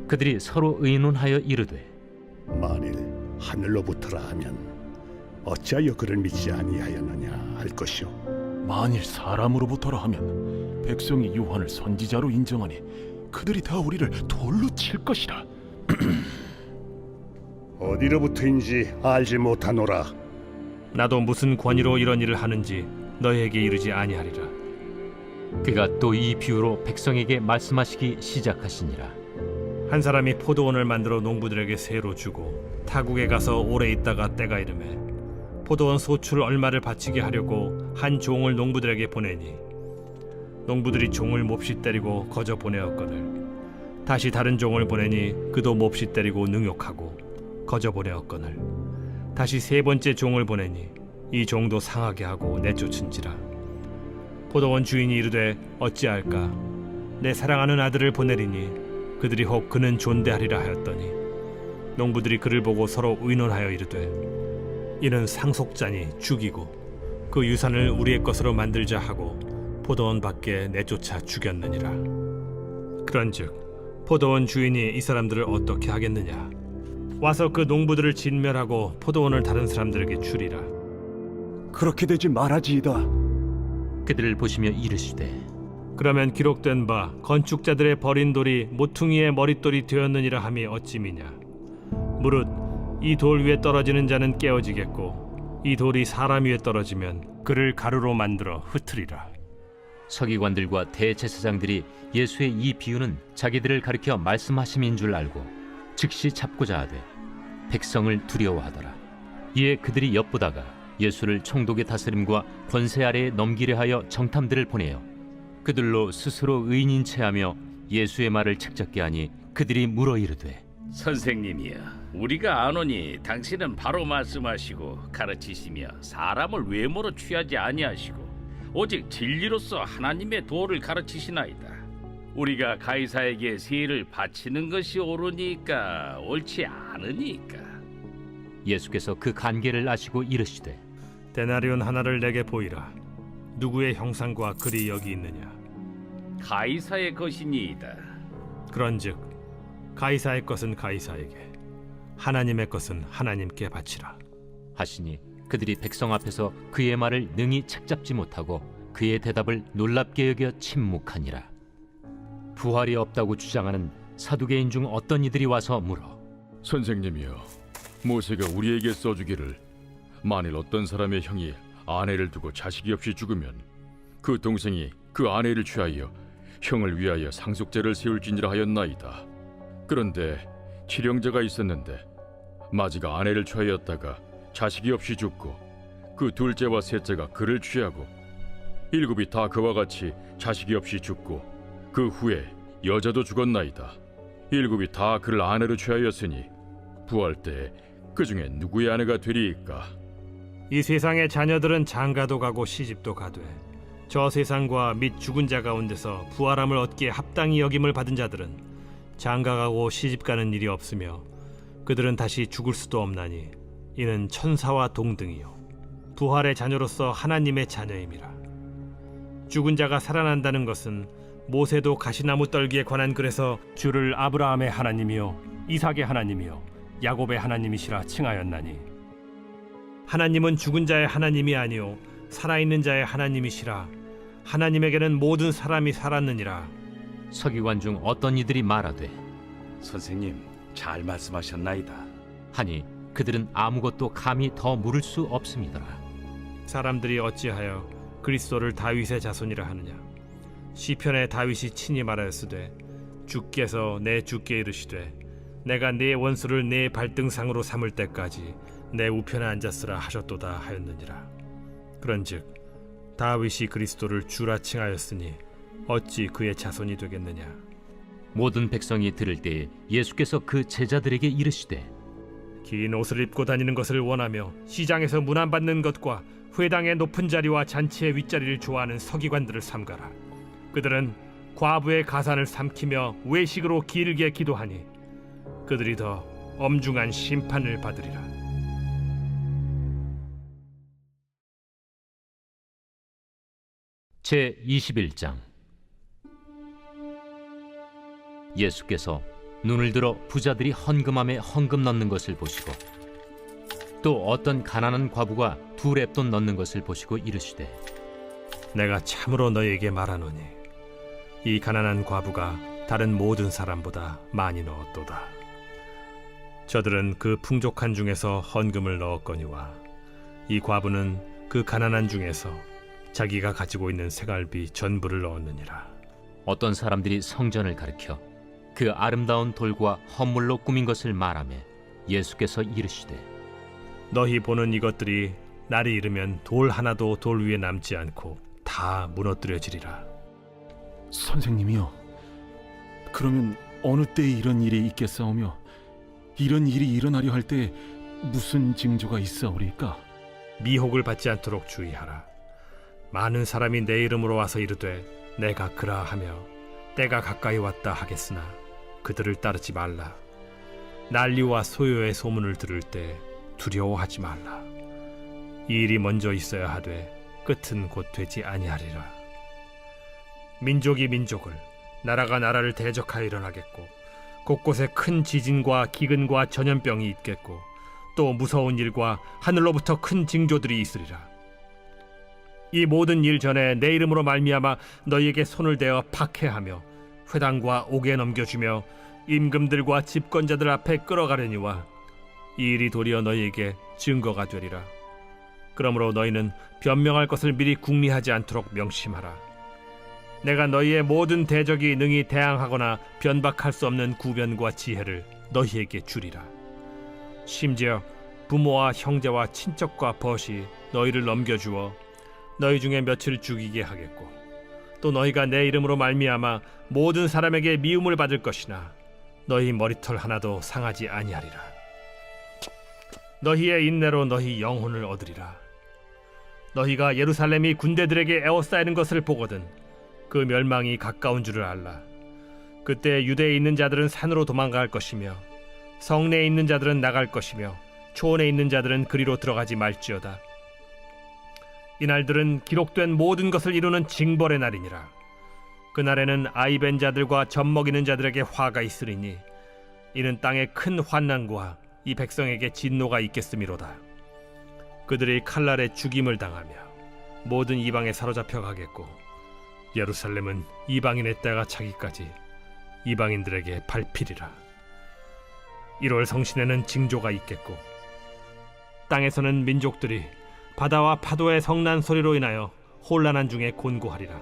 그들이 서로 의논하여 이르되 만일 하늘로부터라 하면 어찌하여 그를 믿지 아니하였느냐 할 것이요. 만일 사람으로부터라 하면 백성이 요한을 선지자로 인정하니 그들이 다 우리를 돌로 칠 것이라. 어디로부터인지 알지 못하노라. 나도 무슨 권위로 이런 일을 하는지 너에게 이르지 아니하리라. 그가 또 이 비유로 백성에게 말씀하시기 시작하시니라. 한 사람이 포도원을 만들어 농부들에게 세로 주고 타국에 가서 오래 있다가 때가 이르매 포도원 소출 얼마를 바치게 하려고 한 종을 농부들에게 보내니 농부들이 종을 몹시 때리고 거저 보내었거늘 다시 다른 종을 보내니 그도 몹시 때리고 능욕하고 거저 보내었거늘 다시 세 번째 종을 보내니 이 종도 상하게 하고 내쫓은지라. 포도원 주인이 이르되 어찌할까? 내 사랑하는 아들을 보내리니 그들이 혹 그는 존대하리라 하였더니 농부들이 그를 보고 서로 의논하여 이르되 이는 상속자니 죽이고 그 유산을 우리의 것으로 만들자 하고 포도원 밖에 내쫓아 죽였느니라. 그런즉 포도원 주인이 이 사람들을 어떻게 하겠느냐? 와서 그 농부들을 진멸하고 포도원을 다른 사람들에게 주리라. 그렇게 되지 말아지이다. 그들을 보시며 이르시되 그러면 기록된 바 건축자들의 버린 돌이 모퉁이의 머릿돌이 되었느니라 함이 어찌미냐? 무릇 이 돌 위에 떨어지는 자는 깨어지겠고 이 돌이 사람 위에 떨어지면 그를 가루로 만들어 흩으리라. 서기관들과 대제사장들이 예수의 이 비유는 자기들을 가리켜 말씀하심인 줄 알고 즉시 잡고자 하되 백성을 두려워하더라. 이에 그들이 엿보다가 예수를 총독의 다스림과 권세 아래에 넘기려 하여 정탐들을 보내어 그들로 스스로 의인인 체하며 예수의 말을 책잡게 하니 그들이 물어 이르되 선생님이여, 우리가 아노니 당신은 바로 말씀하시고 가르치시며 사람을 외모로 취하지 아니하시고 오직 진리로서 하나님의 도를 가르치시나이다. 우리가 가이사에게 세를 바치는 것이 옳으니까 옳지 않으니까. 예수께서 그 간계를 아시고 이르시되 데나리온 하나를 내게 보이라. 누구의 형상과 글이 여기 있느냐? 가이사의 것이니이다. 그런즉 가이사의 것은 가이사에게, 하나님의 것은 하나님께 바치라. 하시니 그들이 백성 앞에서 그의 말을 능히 책잡지 못하고 그의 대답을 놀랍게 여겨 침묵하니라. 부활이 없다고 주장하는 사두개인 중 어떤 이들이 와서 물어 선생님이여, 모세가 우리에게 써주기를 만일 어떤 사람의 형이 아내를 두고 자식이 없이 죽으면 그 동생이 그 아내를 취하여 형을 위하여 상속제를 세울지니라 하였나이다. 그런데 칠형제가 있었는데 마지가 아내를 취하였다가 자식이 없이 죽고 그 둘째와 셋째가 그를 취하고 일곱이 다 그와 같이 자식이 없이 죽고 그 후에 여자도 죽었나이다. 일곱이 다 그를 아내로 취하였으니 부활 때 그 중에 누구의 아내가 되리이까? 이 세상의 자녀들은 장가도 가고 시집도 가되 저 세상과 및 죽은 자 가운데서 부활함을 얻기에 합당히 여김을 받은 자들은 장가가고 시집가는 일이 없으며 그들은 다시 죽을 수도 없나니 이는 천사와 동등이요 부활의 자녀로서 하나님의 자녀임이라. 죽은 자가 살아난다는 것은 모세도 가시나무 떨기에 관한 글에서 주를 아브라함의 하나님이요 이삭의 하나님이요 야곱의 하나님이시라 칭하였나니 하나님은 죽은 자의 하나님이 아니요 살아있는 자의 하나님이시라. 하나님에게는 모든 사람이 살았느니라. 서기관 중 어떤 이들이 말하되 선생님, 잘 말씀하셨나이다. 하니 그들은 아무것도 감히 더 물을 수 없음이더라. 사람들이 어찌하여 그리스도를 다윗의 자손이라 하느냐? 시편에 다윗이 친히 말하였으되 주께서 내 주께 이르시되 내가 네 원수를 네 발등상으로 삼을 때까지 내 우편에 앉았으라 하셨도다 하였느니라. 그런즉 다윗이 그리스도를 주라 칭하였으니 어찌 그의 자손이 되겠느냐? 모든 백성이 들을 때에 예수께서 그 제자들에게 이르시되 긴 옷을 입고 다니는 것을 원하며 시장에서 문안받는 것과 회당의 높은 자리와 잔치의 윗자리를 좋아하는 서기관들을 삼가라. 그들은 과부의 가산을 삼키며 외식으로 길게 기도하니 그들이 더 엄중한 심판을 받으리라. 제 21장. 예수께서 눈을 들어 부자들이 헌금함에 헌금 넣는 것을 보시고 또 어떤 가난한 과부가 2렙돈 넣는 것을 보시고 이르시되 내가 참으로 너희에게 말하노니 이 가난한 과부가 다른 모든 사람보다 많이 넣었도다. 저들은 그 풍족한 중에서 헌금을 넣었거니와 이 과부는 그 가난한 중에서 자기가 가지고 있는 생활비 전부를 넣었느니라. 어떤 사람들이 성전을 가리켜 그 아름다운 돌과 헌물로 꾸민 것을 말하며 예수께서 이르시되 너희 보는 이것들이 날이 이르면 돌 하나도 돌 위에 남지 않고 다 무너뜨려지리라. 선생님이요, 그러면 어느 때에 이런 일이 있겠사오며 이런 일이 일어나려 할 때 무슨 징조가 있사오리까? 미혹을 받지 않도록 주의하라. 많은 사람이 내 이름으로 와서 이르되 내가 그라하며 때가 가까이 왔다 하겠으나 그들을 따르지 말라. 난리와 소요의 소문을 들을 때 두려워하지 말라. 이 일이 먼저 있어야 하되 끝은 곧 되지 아니하리라. 민족이 민족을, 나라가 나라를 대적하여 일어나겠고 곳곳에 큰 지진과 기근과 전염병이 있겠고 또 무서운 일과 하늘로부터 큰 징조들이 있으리라. 이 모든 일 전에 내 이름으로 말미암아 너희에게 손을 대어 박해하며 회당과 옥에 넘겨주며 임금들과 집권자들 앞에 끌어가려니와 이 일이 도리어 너희에게 증거가 되리라. 그러므로 너희는 변명할 것을 미리 궁리하지 않도록 명심하라. 내가 너희의 모든 대적이 능히 대항하거나 변박할 수 없는 구변과 지혜를 너희에게 주리라. 심지어 부모와 형제와 친척과 벗이 너희를 넘겨주어 너희 중에 며칠 죽이게 하겠고 또 너희가 내 이름으로 말미암아 모든 사람에게 미움을 받을 것이나 너희 머리털 하나도 상하지 아니하리라. 너희의 인내로 너희 영혼을 얻으리라. 너희가 예루살렘이 군대들에게 에워싸이는 것을 보거든 그 멸망이 가까운 줄을 알라. 그때 유대에 있는 자들은 산으로 도망갈 것이며 성내에 있는 자들은 나갈 것이며 초원에 있는 자들은 그리로 들어가지 말지어다. 이날들은 기록된 모든 것을 이루는 징벌의 날이니라. 그날에는 아이 벤 자들과 젖 먹이는 자들에게 화가 있으리니 이는 땅에 큰 환난과 이 백성에게 진노가 있겠음이로다. 그들이 칼날에 죽임을 당하며 모든 이방에 사로잡혀 가겠고 예루살렘은 이방인의 때가 차기까지 이방인들에게 밟히리라. 1월 성신에는 징조가 있겠고 땅에서는 민족들이 바다와 파도의 성난 소리로 인하여 혼란한 중에 곤고하리라.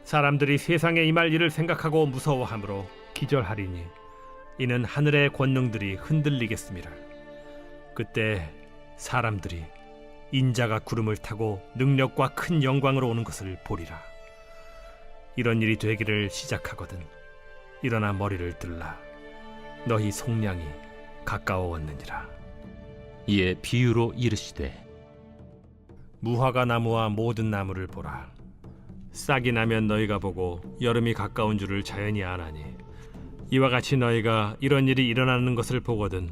사람들이 세상에 임할 일을 생각하고 무서워하므로 기절하리니 이는 하늘의 권능들이 흔들리겠음이라. 그때 사람들이 인자가 구름을 타고 능력과 큰 영광으로 오는 것을 보리라. 이런 일이 되기를 시작하거든 일어나 머리를 들라. 너희 속량이 가까워왔느니라. 이에 비유로 이르시되 무화과 나무와 모든 나무를 보라. 싹이 나면 너희가 보고 여름이 가까운 줄을 자연히 아나니 이와 같이 너희가 이런 일이 일어나는 것을 보거든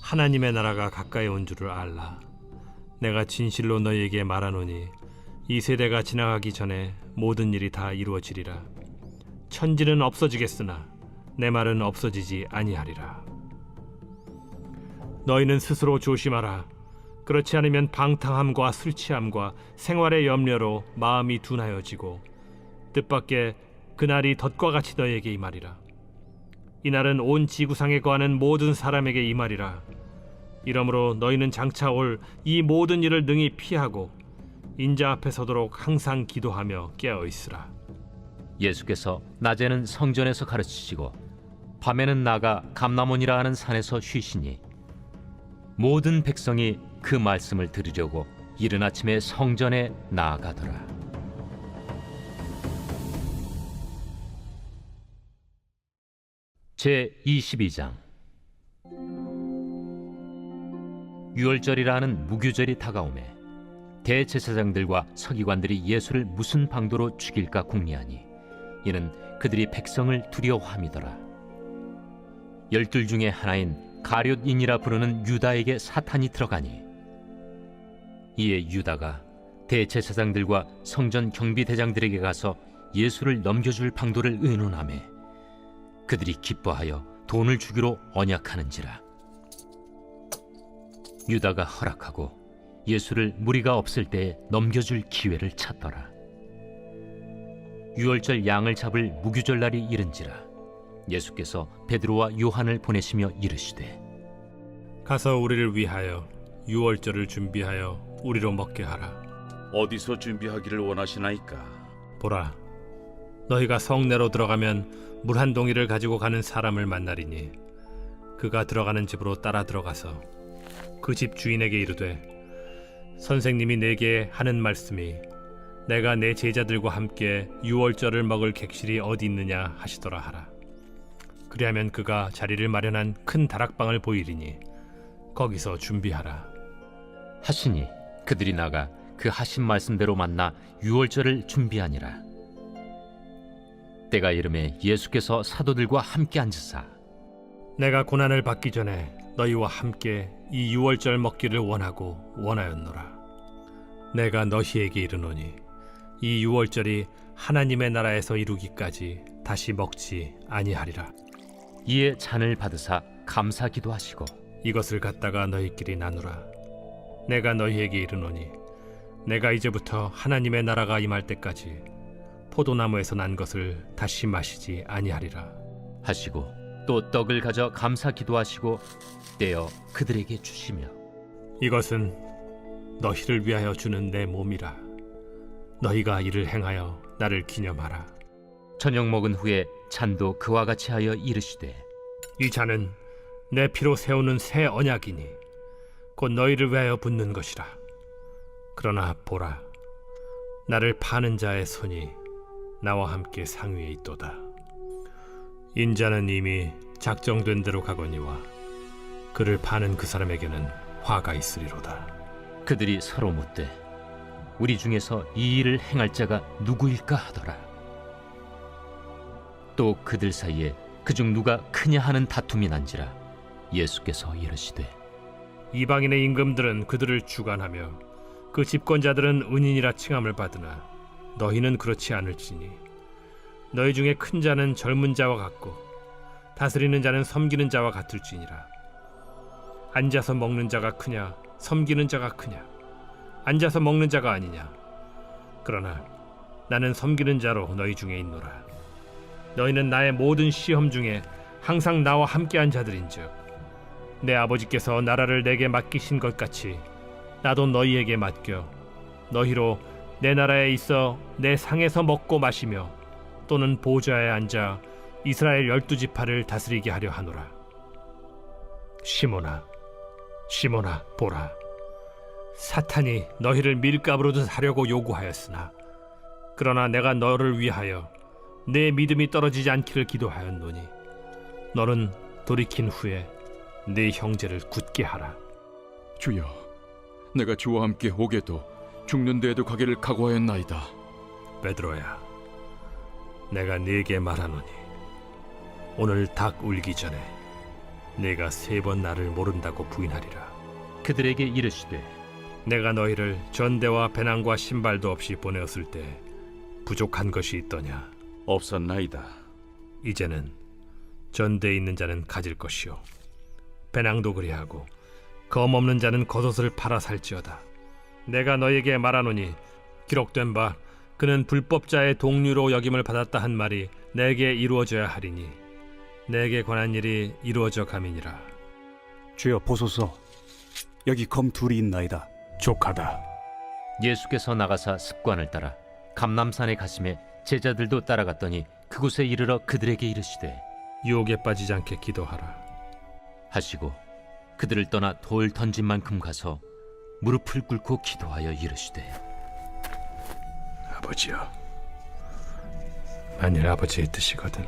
하나님의 나라가 가까이 온 줄을 알라. 내가 진실로 너희에게 말하노니 이 세대가 지나가기 전에 모든 일이 다 이루어지리라. 천지는 없어지겠으나 내 말은 없어지지 아니하리라. 너희는 스스로 조심하라. 그렇지 않으면 방탕함과 술 취함과 생활의 염려로 마음이 둔하여지고 뜻밖의 그날이 덫과 같이 너희에게 임하리라. 이날은 온 지구상에 거하는 모든 사람에게 임하리라. 이러므로 너희는 장차 올 이 모든 일을 능히 피하고 인자 앞에 서도록 항상 기도하며 깨어 있으라. 예수께서 낮에는 성전에서 가르치시고 밤에는 나가 감람원이라 하는 산에서 쉬시니 모든 백성이 그 말씀을 들으려고 이른 아침에 성전에 나아가더라. 제 22장. 유월절이라 하는 무교절이 다가오매 대제사장들과 서기관들이 예수를 무슨 방도로 죽일까 궁리하니 이는 그들이 백성을 두려워함이더라. 12 중에 하나인 가룟인이라 부르는 유다에게 사탄이 들어가니 이에 유다가 대제사장들과 성전 경비대장들에게 가서 예수를 넘겨줄 방도를 의논하매 그들이 기뻐하여 돈을 주기로 언약하는지라. 유다가 허락하고 예수를 무리가 없을 때에 넘겨줄 기회를 찾더라. 유월절 양을 잡을 무교절 날이 이른지라. 예수께서 베드로와 요한을 보내시며 이르시되 가서 우리를 위하여 유월절을 준비하여 우리로 먹게 하라. 어디서 준비하기를 원하시나이까? 보라, 너희가 성내로 들어가면 물 한 동이를 가지고 가는 사람을 만나리니 그가 들어가는 집으로 따라 들어가서 그 집 주인에게 이르되 선생님이 내게 하는 말씀이 내가 내 제자들과 함께 유월절을 먹을 객실이 어디 있느냐 하시더라 하라. 그리하면 그가 자리를 마련한 큰 다락방을 보이리니 거기서 준비하라 하시니 그들이 나가 그 하신 말씀대로 만나 유월절을 준비하니라. 때가 이름에 예수께서 사도들과 함께 앉으사 내가 고난을 받기 전에 너희와 함께 이 유월절 먹기를 원하였노라. 내가 너희에게 이르노니 이 유월절이 하나님의 나라에서 이루기까지 다시 먹지 아니하리라. 이에 잔을 받으사 감사기도 하시고 이것을 갖다가 너희끼리 나누라. 내가 너희에게 이르노니 내가 이제부터 하나님의 나라가 임할 때까지 포도나무에서 난 것을 다시 마시지 아니하리라 하시고 또 떡을 가져 감사기도 하시고 떼어 그들에게 주시며 이것은 너희를 위하여 주는 내 몸이라. 너희가 이를 행하여 나를 기념하라. 저녁 먹은 후에 잔도 그와 같이 하여 이르시되 이 잔은 내 피로 세우는 새 언약이니 곧 너희를 위하여 붓는 것이라. 그러나 보라, 나를 파는 자의 손이 나와 함께 상위에 있도다. 인자는 이미 작정된 대로 가거니와 그를 파는 그 사람에게는 화가 있으리로다. 그들이 서로 묻되 우리 중에서 이 일을 행할 자가 누구일까 하더라. 또 그들 사이에 그중 누가 크냐 하는 다툼이 난지라. 예수께서 이르시되 이방인의 임금들은 그들을 주관하며 그 집권자들은 은인이라 칭함을 받으나 너희는 그렇지 않을지니 너희 중에 큰 자는 젊은 자와 같고 다스리는 자는 섬기는 자와 같을지니라. 앉아서 먹는 자가 크냐 섬기는 자가 크냐? 앉아서 먹는 자가 아니냐? 그러나 나는 섬기는 자로 너희 중에 있노라. 너희는 나의 모든 시험 중에 항상 나와 함께한 자들인즉 내 아버지께서 나라를 내게 맡기신 것 같이 나도 너희에게 맡겨 너희로 내 나라에 있어 내 상에서 먹고 마시며 또는 보좌에 앉아 이스라엘 12지파를 다스리게 하려 하노라. 시몬아, 시몬아, 보라, 사탄이 너희를 밀가부르듯 하려고 요구하였으나 그러나 내가 너를 위하여 내 믿음이 떨어지지 않기를 기도하였노니 너는 돌이킨 후에 네 형제를 굳게 하라. 주여, 내가 주와 함께 오게도 죽는 데에도 가기를 각오하였나이다. 베드로야, 내가 네게 말하노니 오늘 닭 울기 전에 네가 3번 나를 모른다고 부인하리라. 그들에게 이르시되 내가 너희를 전대와 배낭과 신발도 없이 보내었을 때 부족한 것이 있더냐? 없었나이다. 이제는 전대에 있는 자는 가질 것이요 배낭도 그리하고 검 없는 자는 겉옷을 팔아 살지어다. 내가 너에게 말하노니 기록된 바 그는 불법자의 동류로 여김을 받았다 한 말이 내게 이루어져야 하리니 내게 관한 일이 이루어져 감이니라. 주여 보소서, 여기 검 둘이 있나이다. 족하다. 예수께서 나가사 습관을 따라 감람산에 가심에 제자들도 따라갔더니 그곳에 이르러 그들에게 이르시되 유혹에 빠지지 않게 기도하라 하시고 그들을 떠나 돌 던진 만큼 가서 무릎을 꿇고 기도하여 이르시되 아버지여, 만일 아버지의 뜻이거든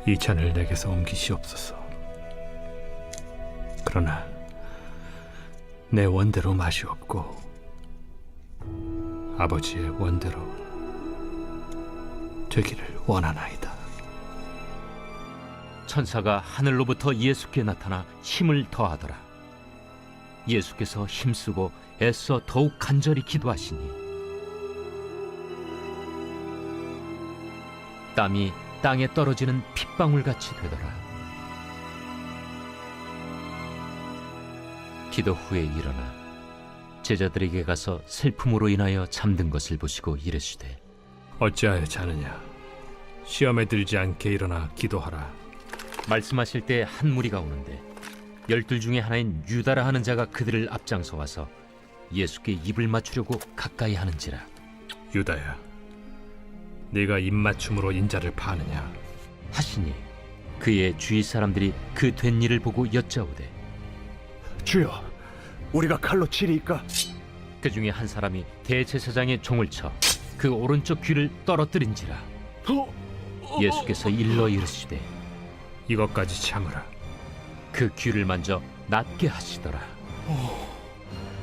이 잔을 내게서 옮기시옵소서. 그러나 내 원대로 마시옵고 아버지의 원대로 되기를 원하나이다. 천사가 하늘로부터 예수께 나타나 힘을 더하더라. 예수께서 힘쓰고 애써 더욱 간절히 기도하시니 땀이 땅에 떨어지는 핏방울같이 되더라. 기도 후에 일어나 제자들에게 가서 슬픔으로 인하여 잠든 것을 보시고 이르시되 어찌하여 자느냐? 시험에 들지 않게 일어나 기도하라. 말씀하실 때 한 무리가 오는데 12 중에 하나인 유다라 하는 자가 그들을 앞장서 와서 예수께 입을 맞추려고 가까이 하는지라. 유다야, 네가 입맞춤으로 인자를 파느냐? 하시니 그의 주위 사람들이 그 된 일을 보고 여짜오되 주여, 우리가 칼로 치리이까? 그 중에 한 사람이 대제사장의 종을 쳐 그 오른쪽 귀를 떨어뜨린지라. 예수께서 일러 이르시되 이것까지 참으라. 그 귀를 만져 낫게 하시더라.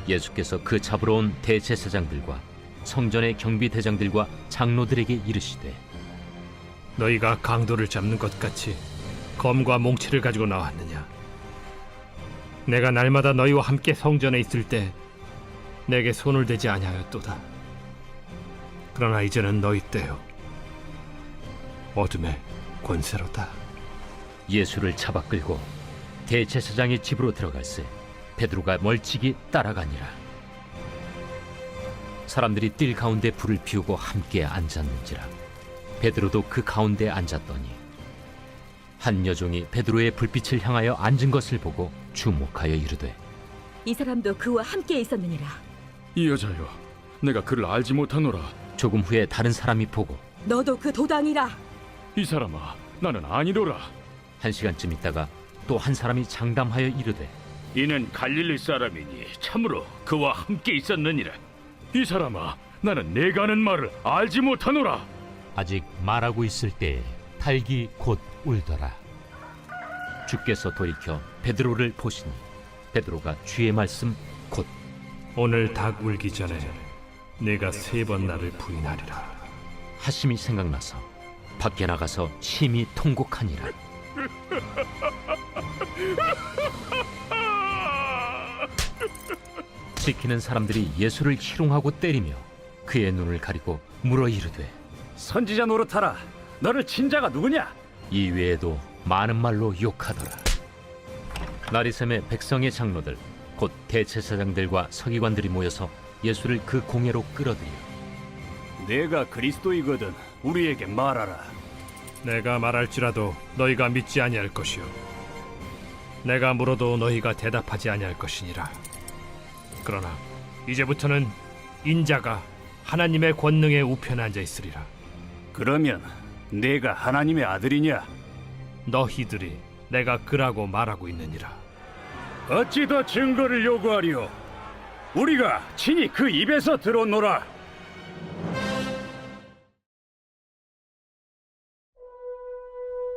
예수께서 그 잡으러 온 대제사장들과 성전의 경비대장들과 장로들에게 이르시되 너희가 강도를 잡는 것 같이 검과 몽치를 가지고 나왔느냐? 내가 날마다 너희와 함께 성전에 있을 때 내게 손을 대지 아니하였도다. 그러나 이제는 너희 때요 어둠의 권세로다. 예수를 잡아 끌고 대제사장의 집으로 들어갈새 베드로가 멀찍이 따라가니라. 사람들이 뜰 가운데 불을 피우고 함께 앉았는지라. 베드로도 그 가운데 앉았더니 한 여종이 베드로의 불빛을 향하여 앉은 것을 보고 주목하여 이르되 이 사람도 그와 함께 있었느니라. 이 여자여, 내가 그를 알지 못하노라. 조금 후에 다른 사람이 보고 너도 그 도당이라. 이 사람아, 나는 아니로라. 1시간쯤 있다가 또 한 사람이 장담하여 이르되 이는 갈릴리 사람이니 참으로 그와 함께 있었느니라. 이 사람아, 나는 내가 하는 말을 알지 못하노라. 아직 말하고 있을 때에 닭이 곧 울더라. 주께서 돌이켜 베드로를 보시니 베드로가 주의 말씀 곧 오늘 닭 울기 전에 내가 3번 나를 부인하리라 하심이 생각나서 밖에 나가서 심히 통곡하니라. 지키는 사람들이 예수를 희롱하고 때리며 그의 눈을 가리고 물어 이르되 선지자 노릇하라. 너를 친 자가 누구냐? 이 외에도 많은 말로 욕하더라. 나리샘의 백성의 장로들 곧 대제사장들과 서기관들이 모여서 예수를 그 공회로 끌어들여 내가 그리스도이거든 우리에게 말하라. 내가 말할지라도 너희가 믿지 아니할 것이요 내가 물어도 너희가 대답하지 아니할 것이니라. 그러나 이제부터는 인자가 하나님의 권능의 우편에 앉아 있으리라. 그러면 내가 하나님의 아들이냐? 너희들이 내가 그라고 말하고 있느니라. 어찌 더 증거를 요구하리요? 우리가 친히 그 입에서 들었노라.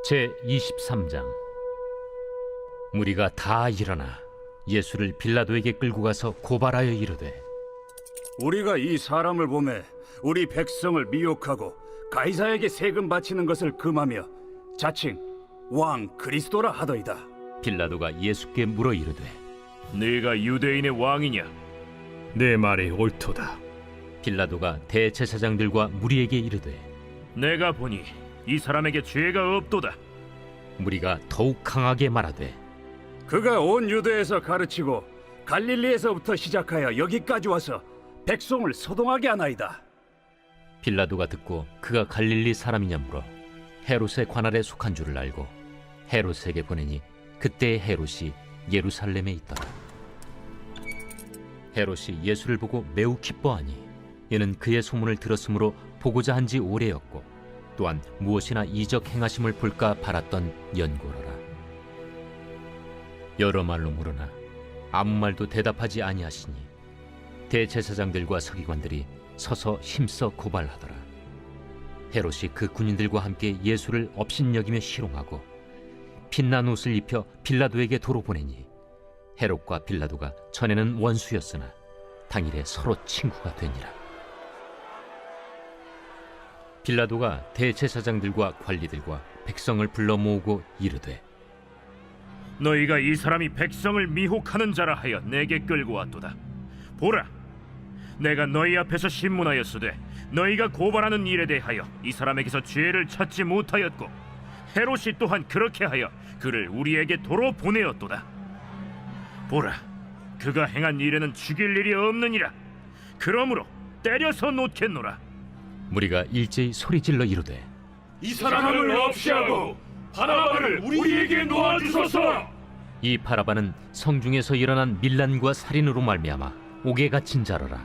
제23장 무리가 다 일어나 예수를 빌라도에게 끌고 가서 고발하여 이르되 우리가 이 사람을 보매 우리 백성을 미혹하고 가이사에게 세금 바치는 것을 금하며 자칭 왕 그리스도라 하더이다. 빌라도가 예수께 물어 이르되 네가 유대인의 왕이냐? 내 말이 옳도다. 빌라도가 대제사장들과 무리에게 이르되 내가 보니 이 사람에게 죄가 없도다. 무리가 더욱 강하게 말하되 그가 온 유대에서 가르치고 갈릴리에서부터 시작하여 여기까지 와서 백성을 소동하게 하나이다. 빌라도가 듣고 그가 갈릴리 사람이냐 물어 헤롯의 관할에 속한 줄을 알고 헤롯에게 보내니 그때 헤롯이 예루살렘에 있더라. 헤롯이 예수를 보고 매우 기뻐하니 이는 그의 소문을 들었으므로 보고자 한 지 오래였고 또한 무엇이나 이적 행하심을 볼까 바랐던 연고로라. 여러 말로 물으나 아무 말도 대답하지 아니하시니 대제사장들과 서기관들이 서서 힘써 고발하더라. 헤롯이 그 군인들과 함께 예수를 업신여기며 희롱하고 빛난 옷을 입혀 빌라도에게 도로 보내니 헤롯과 빌라도가 전에는 원수였으나 당일에 서로 친구가 되니라. 빌라도가 대제사장들과 관리들과 백성을 불러 모으고 이르되 너희가 이 사람이 백성을 미혹하는 자라 하여 내게 끌고 왔도다. 보라, 내가 너희 앞에서 신문하였으되 너희가 고발하는 일에 대하여 이 사람에게서 죄를 찾지 못하였고 헤롯이 또한 그렇게 하여 그를 우리에게 도로 보내었도다. 보라, 그가 행한 일에는 죽일 일이 없느니라. 그러므로 때려서 놓겠노라. 무리가 일제히 소리질러 이르되 이 사람을 없이 하고 바나바를 우리에게 놓아주소서. 이 바라바는 성중에서 일어난 밀란과 살인으로 말미암아 옥에 갇힌 자라라.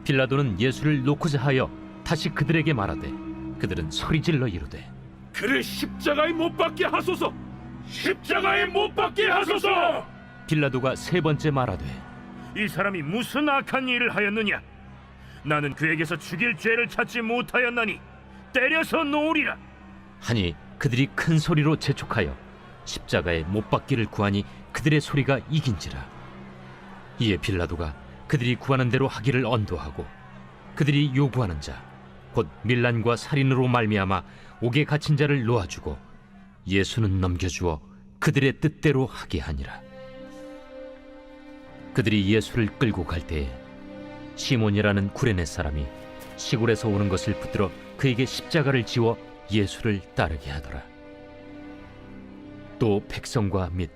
빌라도는 예수를 놓고자 하여 다시 그들에게 말하되 그들은 소리질러 이르되 그를 십자가에 못 박게 하소서. 십자가에 못 박게 하소서. 빌라도가 세 번째 말하되 이 사람이 무슨 악한 일을 하였느냐? 나는 그에게서 죽일 죄를 찾지 못하였나니 때려서 놓으리라. 하니 그들이 큰 소리로 재촉하여 십자가에 못 박기를 구하니 그들의 소리가 이긴지라. 이에 빌라도가 그들이 구하는 대로 하기를 언도하고 그들이 요구하는 자 곧 밀란과 살인으로 말미암아 옥에 갇힌 자를 놓아주고 예수는 넘겨주어 그들의 뜻대로 하게 하니라. 그들이 예수를 끌고 갈 때에 시몬이라는 구레네 사람이 시골에서 오는 것을 붙들어 그에게 십자가를 지워 예수를 따르게 하더라. 또 백성과 및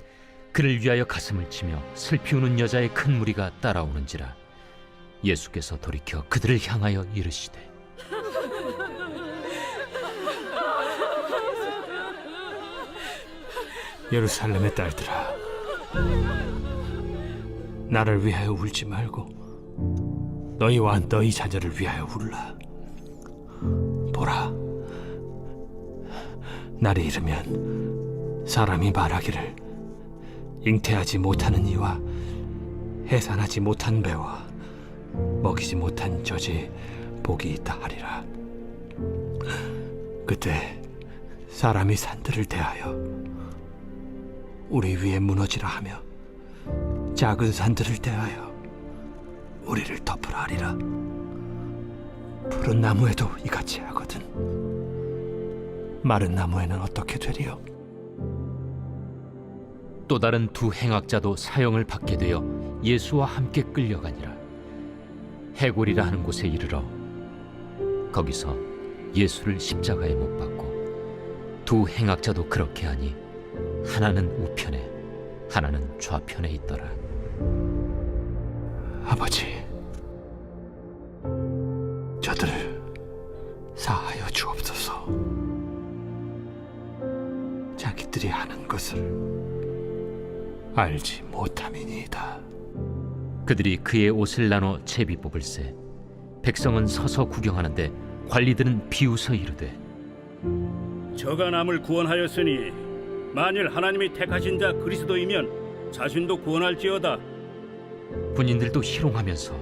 그를 위하여 가슴을 치며 슬피 우는 여자의 큰 무리가 따라오는지라. 예수께서 돌이켜 그들을 향하여 이르시되 예루살렘의 딸들아, 나를 위하여 울지 말고 너희와 너희 자녀를 위하여 울라. 보라, 날이 이르면 사람이 말하기를 잉태하지 못하는 이와 해산하지 못한 배와 먹이지 못한 젖이 복이 있다 하리라. 그때 사람이 산들을 대하여 우리 위에 무너지라 하며 작은 산들을 대하여 우리를 덮으라 하리라. 푸른 나무에도 이같이 하거든 마른 나무에는 어떻게 되리요? 또 다른 두 행악자도 사형을 받게 되어 예수와 함께 끌려가니라. 해골이라 하는 곳에 이르러 거기서 예수를 십자가에 못 박고 두 행악자도 그렇게 하니 하나는 우편에 하나는 좌편에 있더라. 아버지, 저들을 사하여 주옵소서. 자기들이 하는 것을 알지 못함이니이다. 그들이 그의 옷을 나눠 제비 뽑을세. 백성은 서서 구경하는데 관리들은 비웃어 이르되 저가 남을 구원하였으니 만일 하나님이 택하신 자 그리스도이면 자신도 구원할지어다. 군인들도 희롱하면서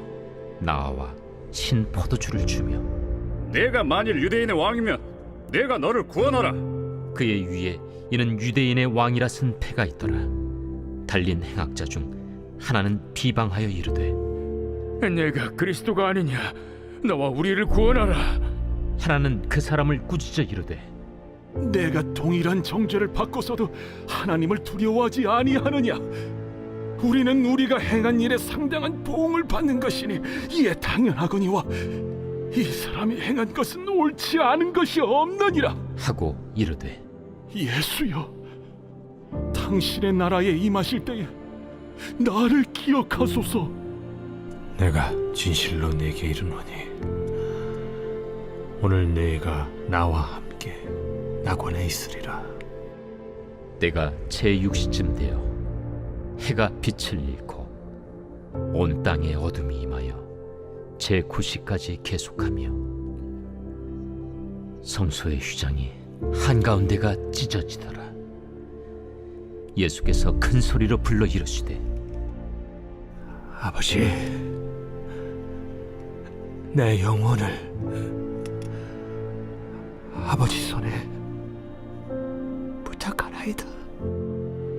나와 신 포도주를 주며 내가 만일 유대인의 왕이면 내가 너를 구원하라. 그의 위에 이는 유대인의 왕이라 쓴 패가 있더라. 달린 행악자 중 하나는 비방하여 이르되 내가 그리스도가 아니냐? 너와 우리를 구원하라. 하나는 그 사람을 꾸짖어 이르되 내가 동일한 정죄를 받고서도 하나님을 두려워하지 아니하느냐? 우리는 우리가 행한 일에 상당한 보응을 받는 것이니 이에 당연하거니와 이 사람이 행한 것은 옳지 않은 것이 없느니라 하고 이르되 예수여, 당신의 나라에 임하실 때에 나를 기억하소서. 내가 진실로 네게 이르노니 오늘 네가 나와 함께 낙원에 있으리라. 때가 제6시쯤 되어 해가 빛을 잃고 온 땅에 어둠이 임하여 제9시까지 계속하며 성소의 휘장이 한가운데가 찢어지더라. 예수께서 큰 소리로 불러 이르시되 아버지, 내 영혼을 아버지 손에 부탁하나이다.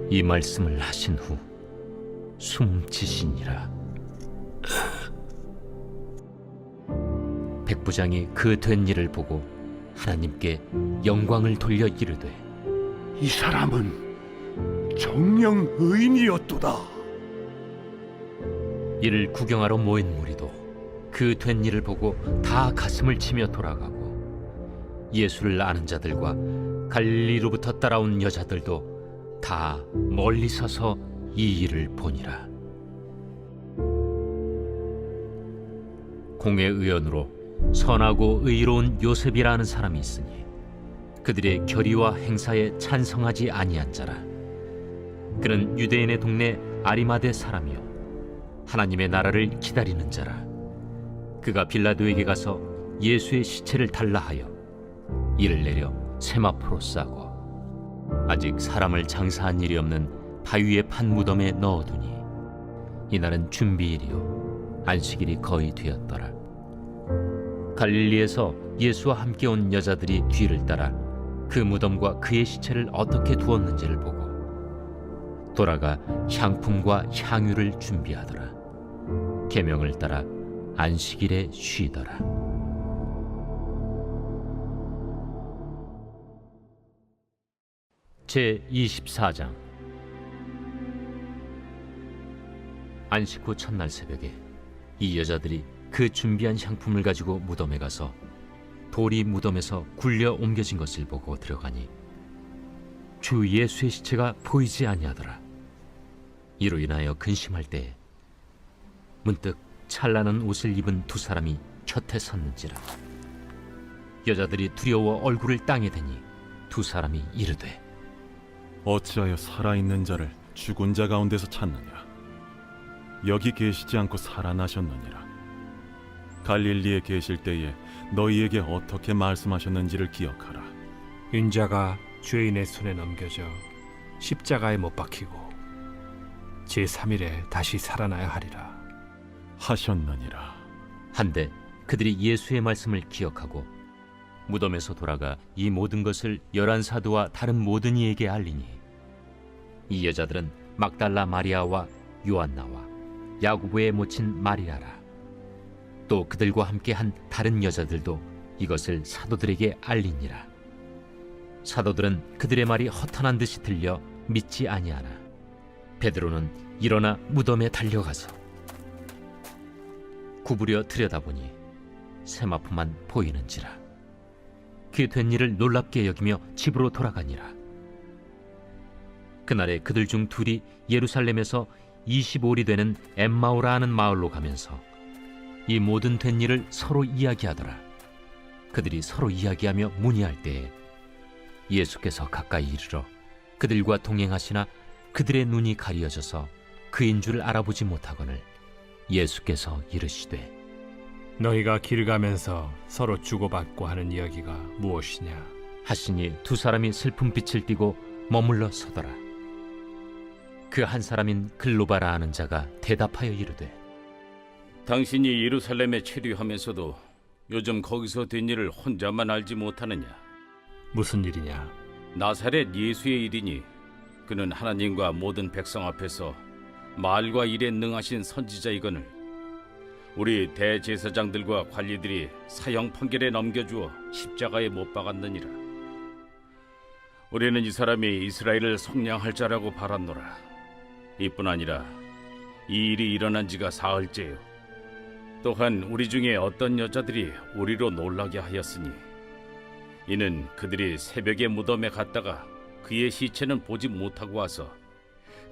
이 말씀을 하신 후 숨지시니라. 백부장이 그 된 일을 보고 하나님께 영광을 돌려 이르되 이 사람은 정령 의인이었도다. 이를 구경하러 모인 무리도 그 된 일을 보고 다 가슴을 치며 돌아가고 예수를 아는 자들과 갈릴리로부터 따라온 여자들도 다 멀리 서서 이 일을 보니라. 공회의원으로 선하고 의로운 요셉이라는 사람이 있으니 그들의 결의와 행사에 찬성하지 아니한 자라. 그는 유대인의 동네 아리마대 사람이요 하나님의 나라를 기다리는 자라. 그가 빌라도에게 가서 예수의 시체를 달라 하여 이를 내려 세마포로 싸고 아직 사람을 장사한 일이 없는 바위에 판 무덤에 넣어두니 이날은 준비일이요 안식일이 거의 되었더라. 갈릴리에서 예수와 함께 온 여자들이 뒤를 따라 그 무덤과 그의 시체를 어떻게 두었는지를 보고 돌아가 향품과 향유를 준비하더라. 계명을 따라 안식일에 쉬더라. 제 24장. 안식 후 첫날 새벽에 이 여자들이 그 준비한 향품을 가지고 무덤에 가서 돌이 무덤에서 굴려 옮겨진 것을 보고 들어가니 주 예수의 시체가 보이지 아니하더라. 이로 인하여 근심할 때에 문득 찬란한 옷을 입은 두 사람이 곁에 섰는지라. 여자들이 두려워 얼굴을 땅에 대니 두 사람이 이르되 어찌하여 살아있는 자를 죽은 자 가운데서 찾느냐? 여기 계시지 않고 살아나셨느니라. 갈릴리에 계실 때에 너희에게 어떻게 말씀하셨는지를 기억하라. 인자가 죄인의 손에 넘겨져 십자가에 못 박히고 제3일에 다시 살아나야 하리라 하셨느니라. 한데 그들이 예수의 말씀을 기억하고 무덤에서 돌아가 이 모든 것을 11 사도와 다른 모든 이에게 알리니 이 여자들은 막달라 마리아와 요한나와 야고보의 모친 마리아라. 또 그들과 함께 한 다른 여자들도 이것을 사도들에게 알리니라. 사도들은 그들의 말이 허탄한 듯이 들려 믿지 아니하나 베드로는 일어나 무덤에 달려가서 구부려 들여다보니 세마포만 보이는지라. 그 된 일을 놀랍게 여기며 집으로 돌아가니라. 그날에 그들 중 둘이 예루살렘에서 25리 되는 엠마오라 하는 마을로 가면서 이 모든 된 일을 서로 이야기하더라. 그들이 서로 이야기하며 문의할 때에 예수께서 가까이 이르러 그들과 동행하시나 그들의 눈이 가리어져서 그인 줄 알아보지 못하거늘 예수께서 이르시되 너희가 길 가면서 서로 주고받고 하는 이야기가 무엇이냐 하시니 두 사람이 슬픈 빛을 띠고 머물러 서더라. 그 한 사람인 글로바라 하는 자가 대답하여 이르되 당신이 예루살렘에 체류하면서도 요즘 거기서 된 일을 혼자만 알지 못하느냐? 무슨 일이냐 나사렛 예수의 일이니 그는 하나님과 모든 백성 앞에서 말과 일에 능하신 선지자이거늘 우리 대제사장들과 관리들이 사형 판결에 넘겨주어 십자가에 못 박았느니라. 우리는 이 사람이 이스라엘을 속량할 자라고 바랐노라. 이뿐 아니라 이 일이 일어난 지가 사흘째요. 또한 우리 중에 어떤 여자들이 우리로 놀라게 하였으니 이는 그들이 새벽에 무덤에 갔다가 그의 시체는 보지 못하고 와서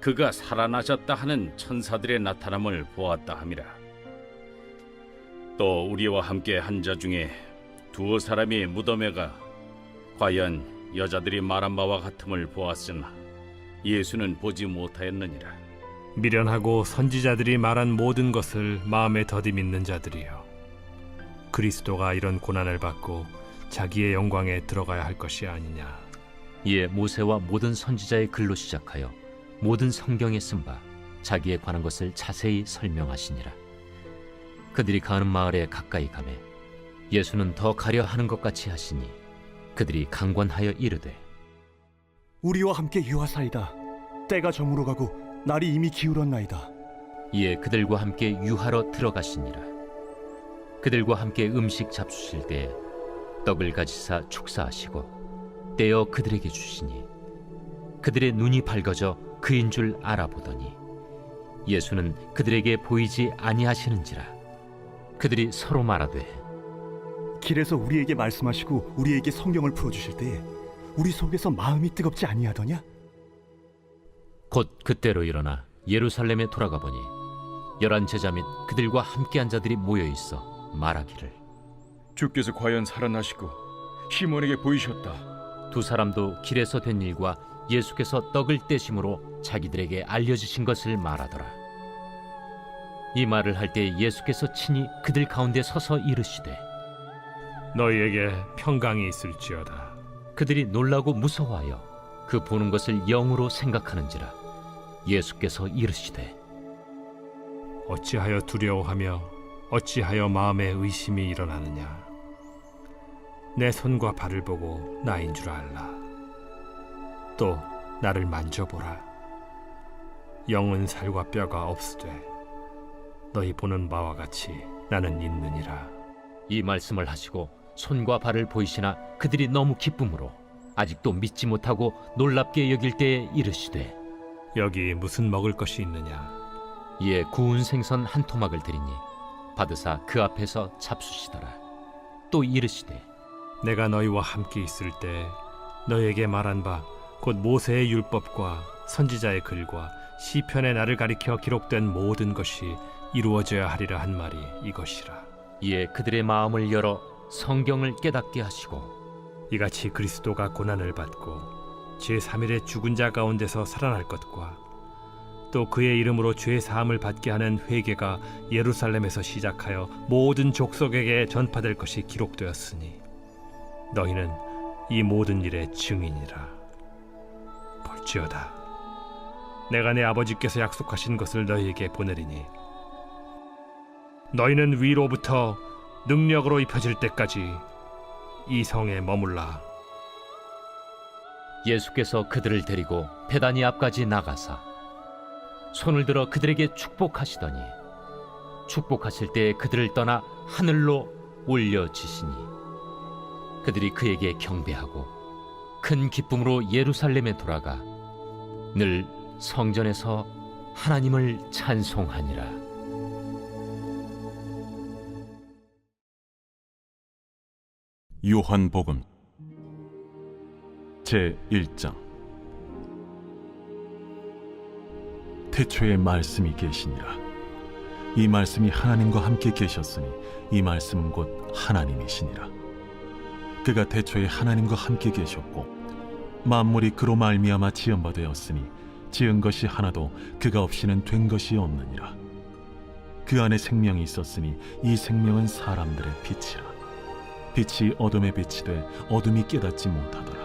그가 살아나셨다 하는 천사들의 나타남을 보았다 함이라. 또 우리와 함께 한 자 중에 두어 사람이 무덤에 가 과연 여자들이 말한 바와 같음을 보았으나 예수는 보지 못하였느니라. 미련하고 선지자들이 말한 모든 것을 마음에 더디 믿는 자들이여 그리스도가 이런 고난을 받고 자기의 영광에 들어가야 할 것이 아니냐. 이에 모세와 모든 선지자의 글로 시작하여 모든 성경에 쓴 바 자기에 관한 것을 자세히 설명하시니라. 그들이 가는 마을에 가까이 가매 예수는 더 가려 하는 것 같이 하시니 그들이 강권하여 이르되 우리와 함께 유하사이다. 때가 저물어 가고 날이 이미 기울었나이다. 이에 그들과 함께 유하러 들어가시니라. 그들과 함께 음식 잡수실 때 떡을 가지사 축사하시고 떼어 그들에게 주시니 그들의 눈이 밝아져 그인 줄 알아보더니 예수는 그들에게 보이지 아니하시는지라. 그들이 서로 말하되 길에서 우리에게 말씀하시고 우리에게 성경을 풀어주실 때에 우리 속에서 마음이 뜨겁지 아니하더냐? 곧 그때로 일어나 예루살렘에 돌아가 보니 11 제자 및 그들과 함께한 자들이 모여 있어 말하기를 주께서 과연 살아나시고 시몬에게 보이셨다. 두 사람도 길에서 된 일과 예수께서 떡을 떼심으로 자기들에게 알려주신 것을 말하더라. 이 말을 할 때 예수께서 친히 그들 가운데 서서 이르시되 너희에게 평강이 있을지어다. 그들이 놀라고 무서워하여 그 보는 것을 영으로 생각하는지라. 예수께서 이르시되 어찌하여 두려워하며 어찌하여 마음에 의심이 일어나느냐. 내 손과 발을 보고 나인 줄 알라. 또 나를 만져보라. 영은 살과 뼈가 없으되 너희 보는 바와 같이 나는 있느니라. 이 말씀을 하시고 손과 발을 보이시나 그들이 너무 기쁨으로 아직도 믿지 못하고 놀랍게 여길 때에 이르시되 여기 무슨 먹을 것이 있느냐. 이에 구운 생선 한 토막을 드리니 받으사 그 앞에서 잡수시더라. 또 이르시되 내가 너희와 함께 있을 때 너희에게 말한 바 곧 모세의 율법과 선지자의 글과 시편의 나를 가리켜 기록된 모든 것이 이루어져야 하리라 한 말이 이것이라. 이에 그들의 마음을 열어 성경을 깨닫게 하시고 이같이 그리스도가 고난을 받고 제3일에 죽은 자 가운데서 살아날 것과 또 그의 이름으로 죄 사함을 받게 하는 회개가 예루살렘에서 시작하여 모든 족속에게 전파될 것이 기록되었으니 너희는 이 모든 일의 증인이라. 볼지어다 내가 내 아버지께서 약속하신 것을 너희에게 보내리니 너희는 위로부터 능력으로 입혀질 때까지 이 성에 머물라. 예수께서 그들을 데리고 베다니 앞까지 나가사 손을 들어 그들에게 축복하시더니 축복하실 때 그들을 떠나 하늘로 올려지시니 그들이 그에게 경배하고 큰 기쁨으로 예루살렘에 돌아가 늘 성전에서 하나님을 찬송하니라. 요한복음 제1장. 태초에 말씀이 계시니라. 이 말씀이 하나님과 함께 계셨으니 이 말씀은 곧 하나님이시니라. 그가 태초에 하나님과 함께 계셨고 만물이 그로 말미암아 지은 바 되었으니 지은 것이 하나도 그가 없이는 된 것이 없느니라. 그 안에 생명이 있었으니 이 생명은 사람들의 빛이라. 빛이 어둠에 빛이 돼 어둠이 깨닫지 못하더라.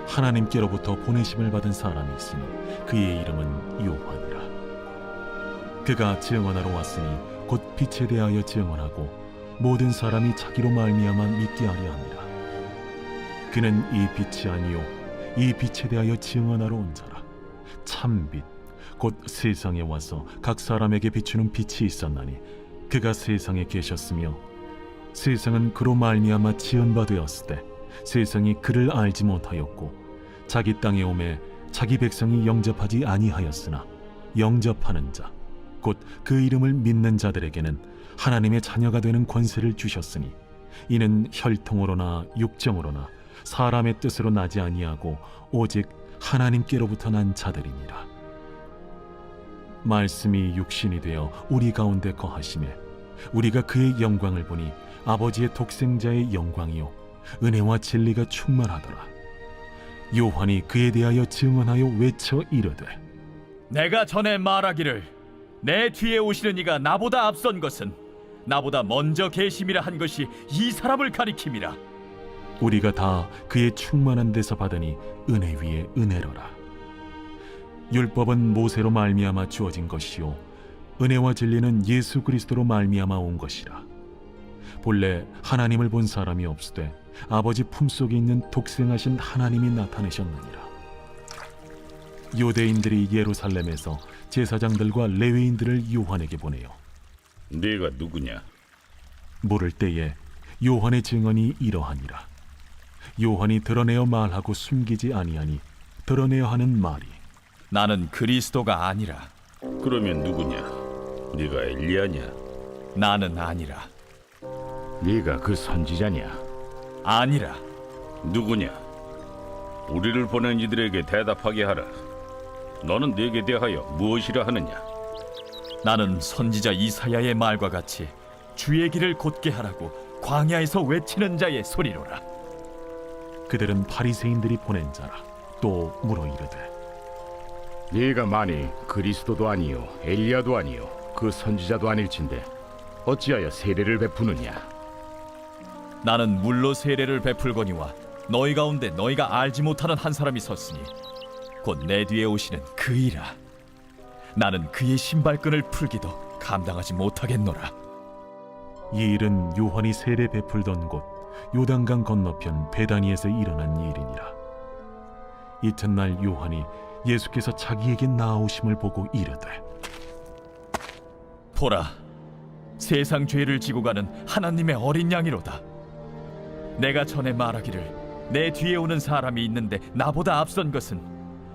하나님께로부터 보내심을 받은 사람이 있으니 그의 이름은 요한이라. 그가 증언하러 왔으니 곧 빛에 대하여 증언하고 모든 사람이 자기로 말미암아 믿게 하려 함이라. 그는 이 빛이 아니요 이 빛에 대하여 증언하러 온 자라. 참빛 곧 세상에 와서 각 사람에게 비추는 빛이 있었나니 그가 세상에 계셨으며 세상은 그로 말미암아 지은 바 되었을 때 세상이 그를 알지 못하였고 자기 땅에 오매 자기 백성이 영접하지 아니하였으나 영접하는 자 곧 그 이름을 믿는 자들에게는 하나님의 자녀가 되는 권세를 주셨으니 이는 혈통으로나 육정으로나 사람의 뜻으로 나지 아니하고 오직 하나님께로부터 난 자들이니라. 말씀이 육신이 되어 우리 가운데 거하시매 우리가 그의 영광을 보니 아버지의 독생자의 영광이요 은혜와 진리가 충만하더라. 요한이 그에 대하여 증언하여 외쳐 이르되 내가 전에 말하기를 내 뒤에 오시는 이가 나보다 앞선 것은 나보다 먼저 계심이라 한 것이 이 사람을 가리킴이라. 우리가 다 그의 충만한 데서 받으니 은혜 위에 은혜로라. 율법은 모세로 말미암아 주어진 것이요 은혜와 진리는 예수 그리스도로 말미암아 온 것이라. 본래 하나님을 본 사람이 없으되 아버지 품속에 있는 독생하신 하나님이 나타내셨느니라. 유대인들이 예루살렘에서 제사장들과 레위인들을 요한에게 보내요. 네가 누구냐? 물을 때에 요한의 증언이 이러하니라. 요한이 드러내어 말하고 숨기지 아니하니 드러내어 하는 말이 나는 그리스도가 아니라. 그러면 누구냐? 네가 엘리야냐? 나는 아니라. 네가 그 선지자냐? 아니라. 누구냐? 우리를 보낸 이들에게 대답하게 하라. 너는 네게 대하여 무엇이라 하느냐? 나는 선지자 이사야의 말과 같이 주의 길을 곧게 하라고 광야에서 외치는 자의 소리로라. 그들은 바리새인들이 보낸 자라. 또 물어 이르되 네가 만일 그리스도도 아니요 엘리야도 아니요 그 선지자도 아닐진데 어찌하여 세례를 베푸느냐? 나는 물로 세례를 베풀거니와 너희 가운데 너희가 알지 못하는 한 사람이 섰으니 곧 내 뒤에 오시는 그이라. 나는 그의 신발끈을 풀기도 감당하지 못하겠노라. 이 일은 요한이 세례 베풀던 곳 요단강 건너편 베다니에서 일어난 일이니라. 이튿날 요한이 예수께서 자기에게 나아오심을 보고 이르되 보라, 세상 죄를 지고 가는 하나님의 어린 양이로다. 내가 전에 말하기를 내 뒤에 오는 사람이 있는데 나보다 앞선 것은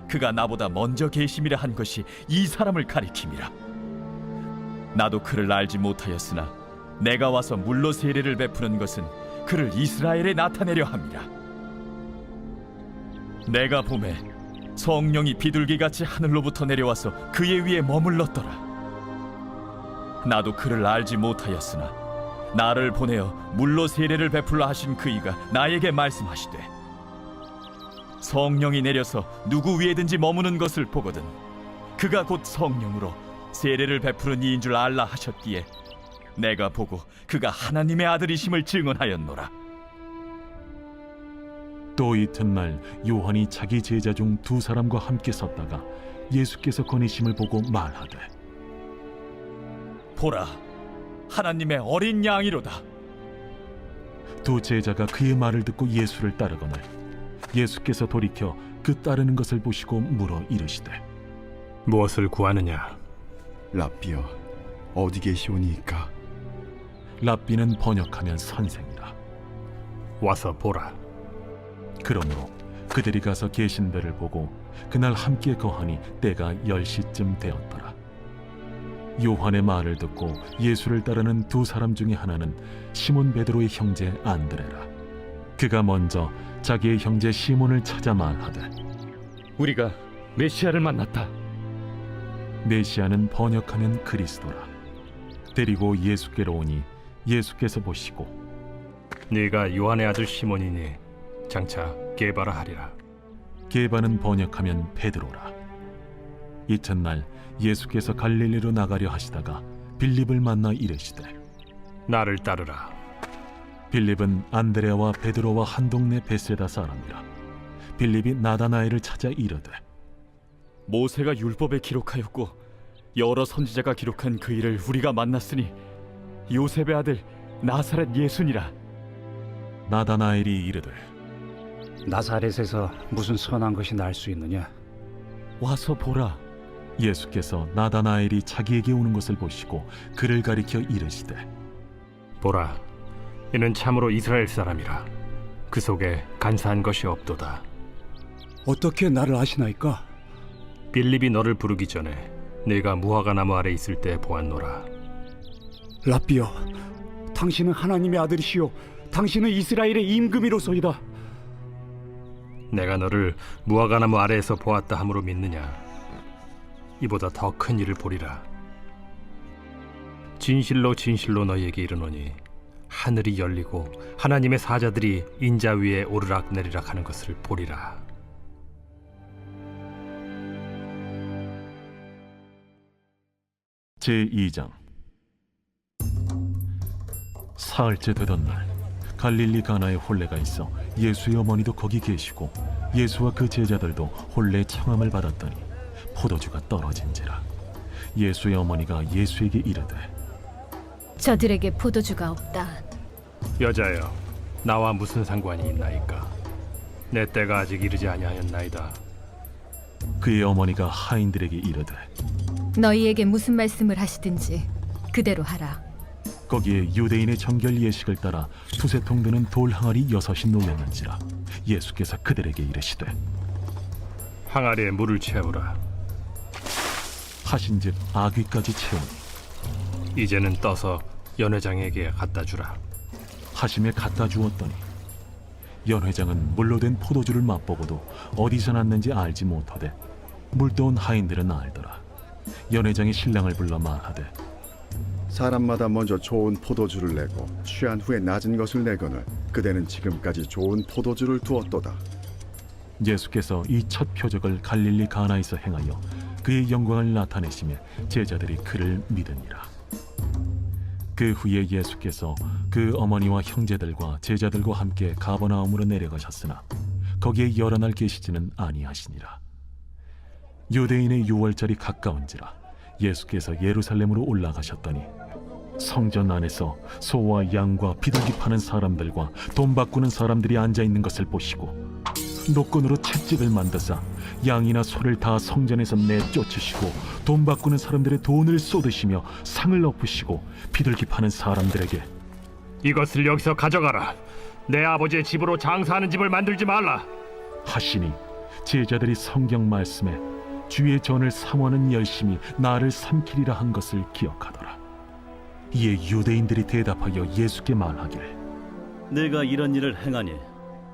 그가 나보다 먼저 계심이라 한 것이 이 사람을 가리킴이라. 나도 그를 알지 못하였으나 내가 와서 물로 세례를 베푸는 것은 그를 이스라엘에 나타내려 함이라. 내가 보매 성령이 비둘기같이 하늘로부터 내려와서 그의 위에 머물렀더라. 나도 그를 알지 못하였으나 나를 보내어 물로 세례를 베풀라 하신 그이가 나에게 말씀하시되 성령이 내려서 누구 위에든지 머무는 것을 보거든 그가 곧 성령으로 세례를 베푸는 이인 줄 알라 하셨기에 내가 보고 그가 하나님의 아들이심을 증언하였노라. 또 이튿날 요한이 자기 제자 중 두 사람과 함께 섰다가 예수께서 거니심을 보고 말하되 보라, 하나님의 어린 양이로다. 두 제자가 그의 말을 듣고 예수를 따르거늘 예수께서 돌이켜 그 따르는 것을 보시고 물어 이르시되 무엇을 구하느냐? 랍비여, 어디 계시오니이까? 랍비는 번역하면 선생이라. 와서 보라. 그러므로 그들이 가서 계신 데를 보고 그날 함께 거하니 때가 10시쯤 되었더라. 요한의 말을 듣고 예수를 따르는 두 사람 중에 하나는 시몬 베드로의 형제 안드레라. 그가 먼저 자기의 형제 시몬을 찾아 말하되 우리가 메시아를 만났다. 메시아는 번역하면 그리스도라. 데리고 예수께로 오니 예수께서 보시고 네가 요한의 아들 시몬이니 장차 게바라 하리라. 게바는 번역하면 베드로라. 이튿날 예수께서 갈릴리로 나가려 하시다가 빌립을 만나 이르시되 나를 따르라. 빌립은 안드레와 베드로와 한 동네 베세다 사람이라. 빌립이 나다나엘을 찾아 이르되 모세가 율법에 기록하였고 여러 선지자가 기록한 그 일을 우리가 만났으니 요셉의 아들 나사렛 예수니라. 나다나엘이 이르되 나사렛에서 무슨 선한 것이 날 수 있느냐? 와서 보라. 예수께서 나다나엘이 자기에게 오는 것을 보시고 그를 가리켜 이르시되 보라, 이는 참으로 이스라엘 사람이라. 그 속에 간사한 것이 없도다. 어떻게 나를 아시나이까? 빌립이 너를 부르기 전에 네가 무화과 나무 아래 있을 때 보았노라. 랍비여, 당신은 하나님의 아들이시요 당신은 이스라엘의 임금이로소이다. 내가 너를 무화과 나무 아래에서 보았다 함으로 믿느냐? 이보다 더 큰 일을 보리라. 진실로 진실로 너희에게 이르노니 하늘이 열리고 하나님의 사자들이 인자 위에 오르락 내리락 하는 것을 보리라. 제2장. 사흘째 되던 날 갈릴리 가나에 혼례가 있어 예수의 어머니도 거기 계시고 예수와 그 제자들도 혼례 청함을 받았더니 포도주가 떨어진지라. 예수의 어머니가 예수에게 이르되 저들에게 포도주가 없다. 여자여, 나와 무슨 상관이 있나이까? 내 때가 아직 이르지 아니하였나이다. 그의 어머니가 하인들에게 이르되 너희에게 무슨 말씀을 하시든지 그대로 하라. 거기에 유대인의 정결 예식을 따라 두세 통 드는 돌 항아리 6이 놓였는지라. 예수께서 그들에게 이르시되 항아리에 물을 채우라. 하신즉 아귀까지 채우니 이제는 떠서 연회장에게 갖다 주라. 하심에 갖다 주었더니 연회장은 물로 된 포도주를 맛보고도 어디서 났는지 알지 못하되 물떠온 하인들은 알더라. 연회장이 신랑을 불러 말하되 사람마다 먼저 좋은 포도주를 내고 취한 후에 낮은 것을 내거늘 그대는 지금까지 좋은 포도주를 두었도다. 예수께서 이 첫 표적을 갈릴리 가나에서 행하여 그의 영광을 나타내시며 제자들이 그를 믿으니라. 그 후에 예수께서 그 어머니와 형제들과 제자들과 함께 가버나움으로 내려가셨으나 거기에 여러 날 계시지는 아니하시니라. 유대인의 유월절이 가까운지라 예수께서 예루살렘으로 올라가셨더니 성전 안에서 소와 양과 비둘기 파는 사람들과 돈 바꾸는 사람들이 앉아 있는 것을 보시고 노끈으로 채찍을 만드사 양이나 소를 다 성전에서 내쫓으시고 돈 바꾸는 사람들의 돈을 쏟으시며 상을 엎으시고 비둘기 파는 사람들에게 이것을 여기서 가져가라. 내 아버지의 집으로 장사하는 집을 만들지 말라 하시니 제자들이 성경 말씀에 주의 전을 삼원은 열심히 나를 삼키리라 한 것을 기억하더라. 이에 유대인들이 대답하여 예수께 말하기를 내가 이런 일을 행하니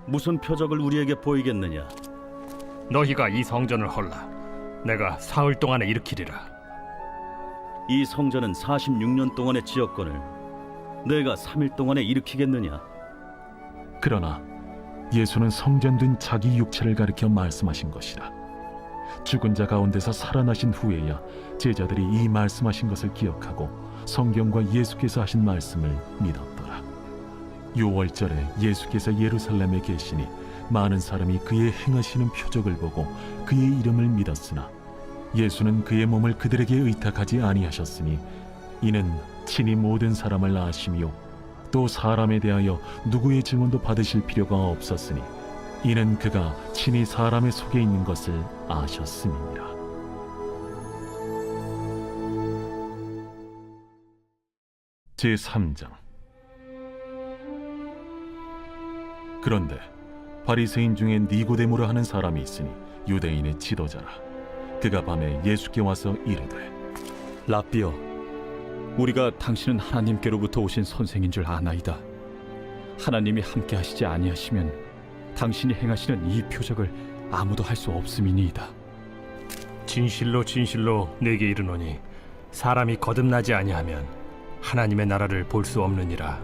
무슨 표적을 우리에게 보이겠느냐? 너희가 이 성전을 헐라. 내가 사흘 동안에 일으키리라. 이 성전은 46년 동안의 지었거늘 내가 3일 동안에 일으키겠느냐? 그러나 예수는 성전된 자기 육체를 가리켜 말씀하신 것이라. 죽은 자 가운데서 살아나신 후에야 제자들이 이 말씀하신 것을 기억하고 성경과 예수께서 하신 말씀을 믿었더라. 유월절에 예수께서 예루살렘에 계시니 많은 사람이 그의 행하시는 표적을 보고 그의 이름을 믿었으나 예수는 그의 몸을 그들에게 의탁하지 아니하셨으니 이는 친히 모든 사람을 아시며 또 사람에 대하여 누구의 증언도 받으실 필요가 없었으니 이는 그가 친히 사람의 속에 있는 것을 아셨음이니라. 제3장. 그런데 바리새인 중에 니고데모라 하는 사람이 있으니 유대인의 지도자라. 그가 밤에 예수께 와서 이르되 라삐여, 우리가 당신은 하나님께로부터 오신 선생인 줄 아나이다. 하나님이 함께 하시지 아니하시면 당신이 행하시는 이 표적을 아무도 할 수 없음이니이다. 진실로 진실로 내게 이르노니 사람이 거듭나지 아니하면 하나님의 나라를 볼 수 없느니라.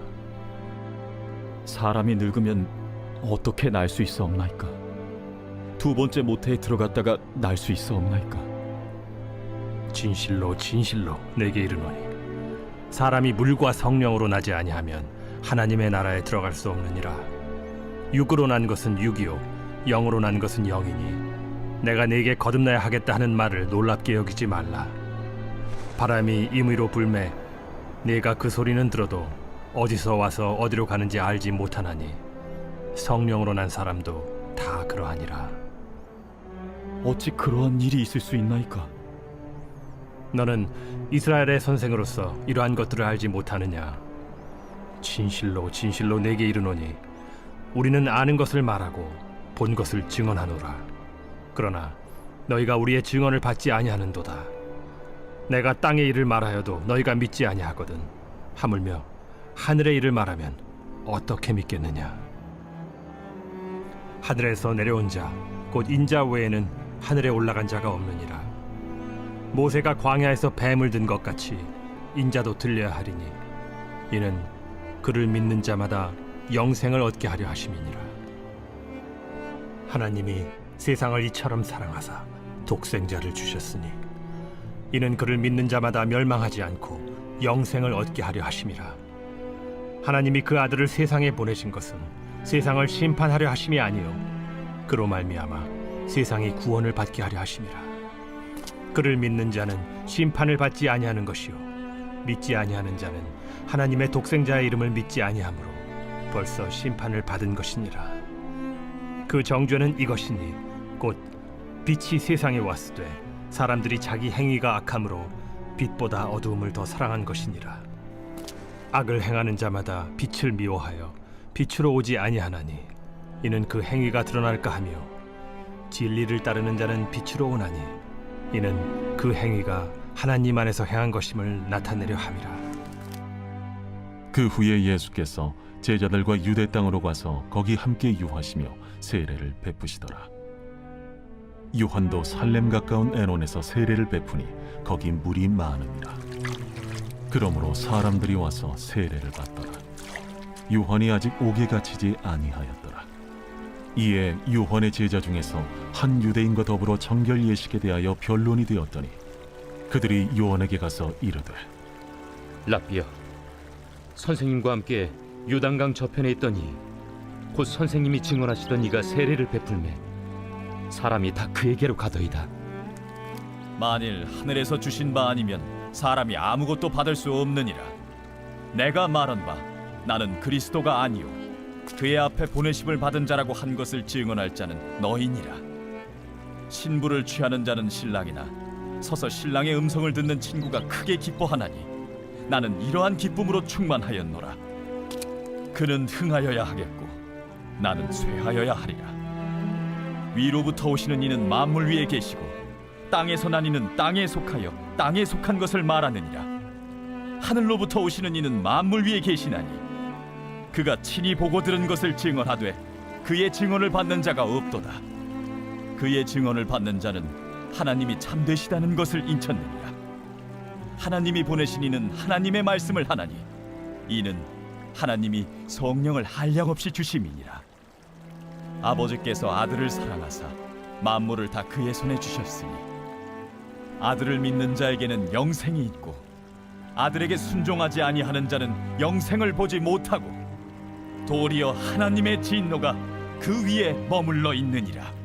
사람이 늙으면 어떻게 날 수 있사옵나이까? 두 번째 모태에 들어갔다가 날 수 있사옵나이까? 진실로 진실로 내게 이르노니 사람이 물과 성령으로 나지 아니하면 하나님의 나라에 들어갈 수 없느니라. 육으로 난 것은 육이요 영으로 난 것은 영이니 내가 네게 거듭나야 하겠다 하는 말을 놀랍게 여기지 말라. 바람이 임의로 불매 네가 그 소리는 들어도 어디서 와서 어디로 가는지 알지 못하나니 성령으로 난 사람도 다 그러하니라. 어찌 그러한 일이 있을 수 있나이까? 너는 이스라엘의 선생으로서 이러한 것들을 알지 못하느냐? 진실로 진실로 내게 이르노니 우리는 아는 것을 말하고 본 것을 증언하노라. 그러나 너희가 우리의 증언을 받지 아니하는도다. 내가 땅의 일을 말하여도 너희가 믿지 아니하거든. 하물며 하늘의 일을 말하면 어떻게 믿겠느냐? 하늘에서 내려온 자 곧 인자 외에는 하늘에 올라간 자가 없느니라. 모세가 광야에서 뱀을 든 것 같이 인자도 들려야 하리니 이는 그를 믿는 자마다 영생을 얻게 하려 하심이니라. 하나님이 세상을 이처럼 사랑하사 독생자를 주셨으니 이는 그를 믿는 자마다 멸망하지 않고 영생을 얻게 하려 하심이라. 하나님이 그 아들을 세상에 보내신 것은 세상을 심판하려 하심이 아니요 그로 말미암아 세상이 구원을 받게 하려 하심이라. 그를 믿는 자는 심판을 받지 아니하는 것이요 믿지 아니하는 자는 하나님의 독생자의 이름을 믿지 아니하므로 벌써 심판을 받은 것이니라. 그 정죄는 이것이니 곧 빛이 세상에 왔으되 사람들이 자기 행위가 악함으로 빛보다 어두움을 더 사랑한 것이니라. 악을 행하는 자마다 빛을 미워하여 빛으로 오지 아니하나니 이는 그 행위가 드러날까 하며 진리를 따르는 자는 빛으로 오나니 이는 그 행위가 하나님 안에서 행한 것임을 나타내려 함이라. 그 후에 예수께서 제자들과 유대 땅으로 가서 거기 함께 유하시며 세례를 베푸시더라. 요한도 살렘 가까운 에논에서 세례를 베푸니 거기 물이 많음이라. 그러므로 사람들이 와서 세례를 받더라. 요한이 아직 옥에 갇히지 아니하였더라. 이에 요한의 제자 중에서 한 유대인과 더불어 정결 예식에 대하여 변론이 되었더니 그들이 요한에게 가서 이르되 랍비여, 선생님과 함께 요단강 저편에 있더니 곧 선생님이 증언하시던 이가 세례를 베풀매 사람이 다 그에게로 가더이다. 만일 하늘에서 주신 바 아니면 사람이 아무것도 받을 수 없느니라. 내가 말한 바 나는 그리스도가 아니요 그의 앞에 보내심을 받은 자라고 한 것을 증언할 자는 너희니라. 신부를 취하는 자는 신랑이나 서서 신랑의 음성을 듣는 친구가 크게 기뻐하나니 나는 이러한 기쁨으로 충만하였노라. 그는 흥하여야 하겠고 나는 쇠하여야 하리라. 위로부터 오시는 이는 만물 위에 계시고 땅에서 난 이는 땅에 속하여 땅에 속한 것을 말하느니라. 하늘로부터 오시는 이는 만물 위에 계시나니 그가 친히 보고 들은 것을 증언하되 그의 증언을 받는 자가 없도다. 그의 증언을 받는 자는 하나님이 참되시다는 것을 인쳤느니라. 하나님이 보내신 이는 하나님의 말씀을 하나니 이는 하나님이 성령을 한량없이 주심이니라. 아버지께서 아들을 사랑하사 만물을 다 그의 손에 주셨으니 아들을 믿는 자에게는 영생이 있고 아들에게 순종하지 아니하는 자는 영생을 보지 못하고 도리어 하나님의 진노가 그 위에 머물러 있느니라.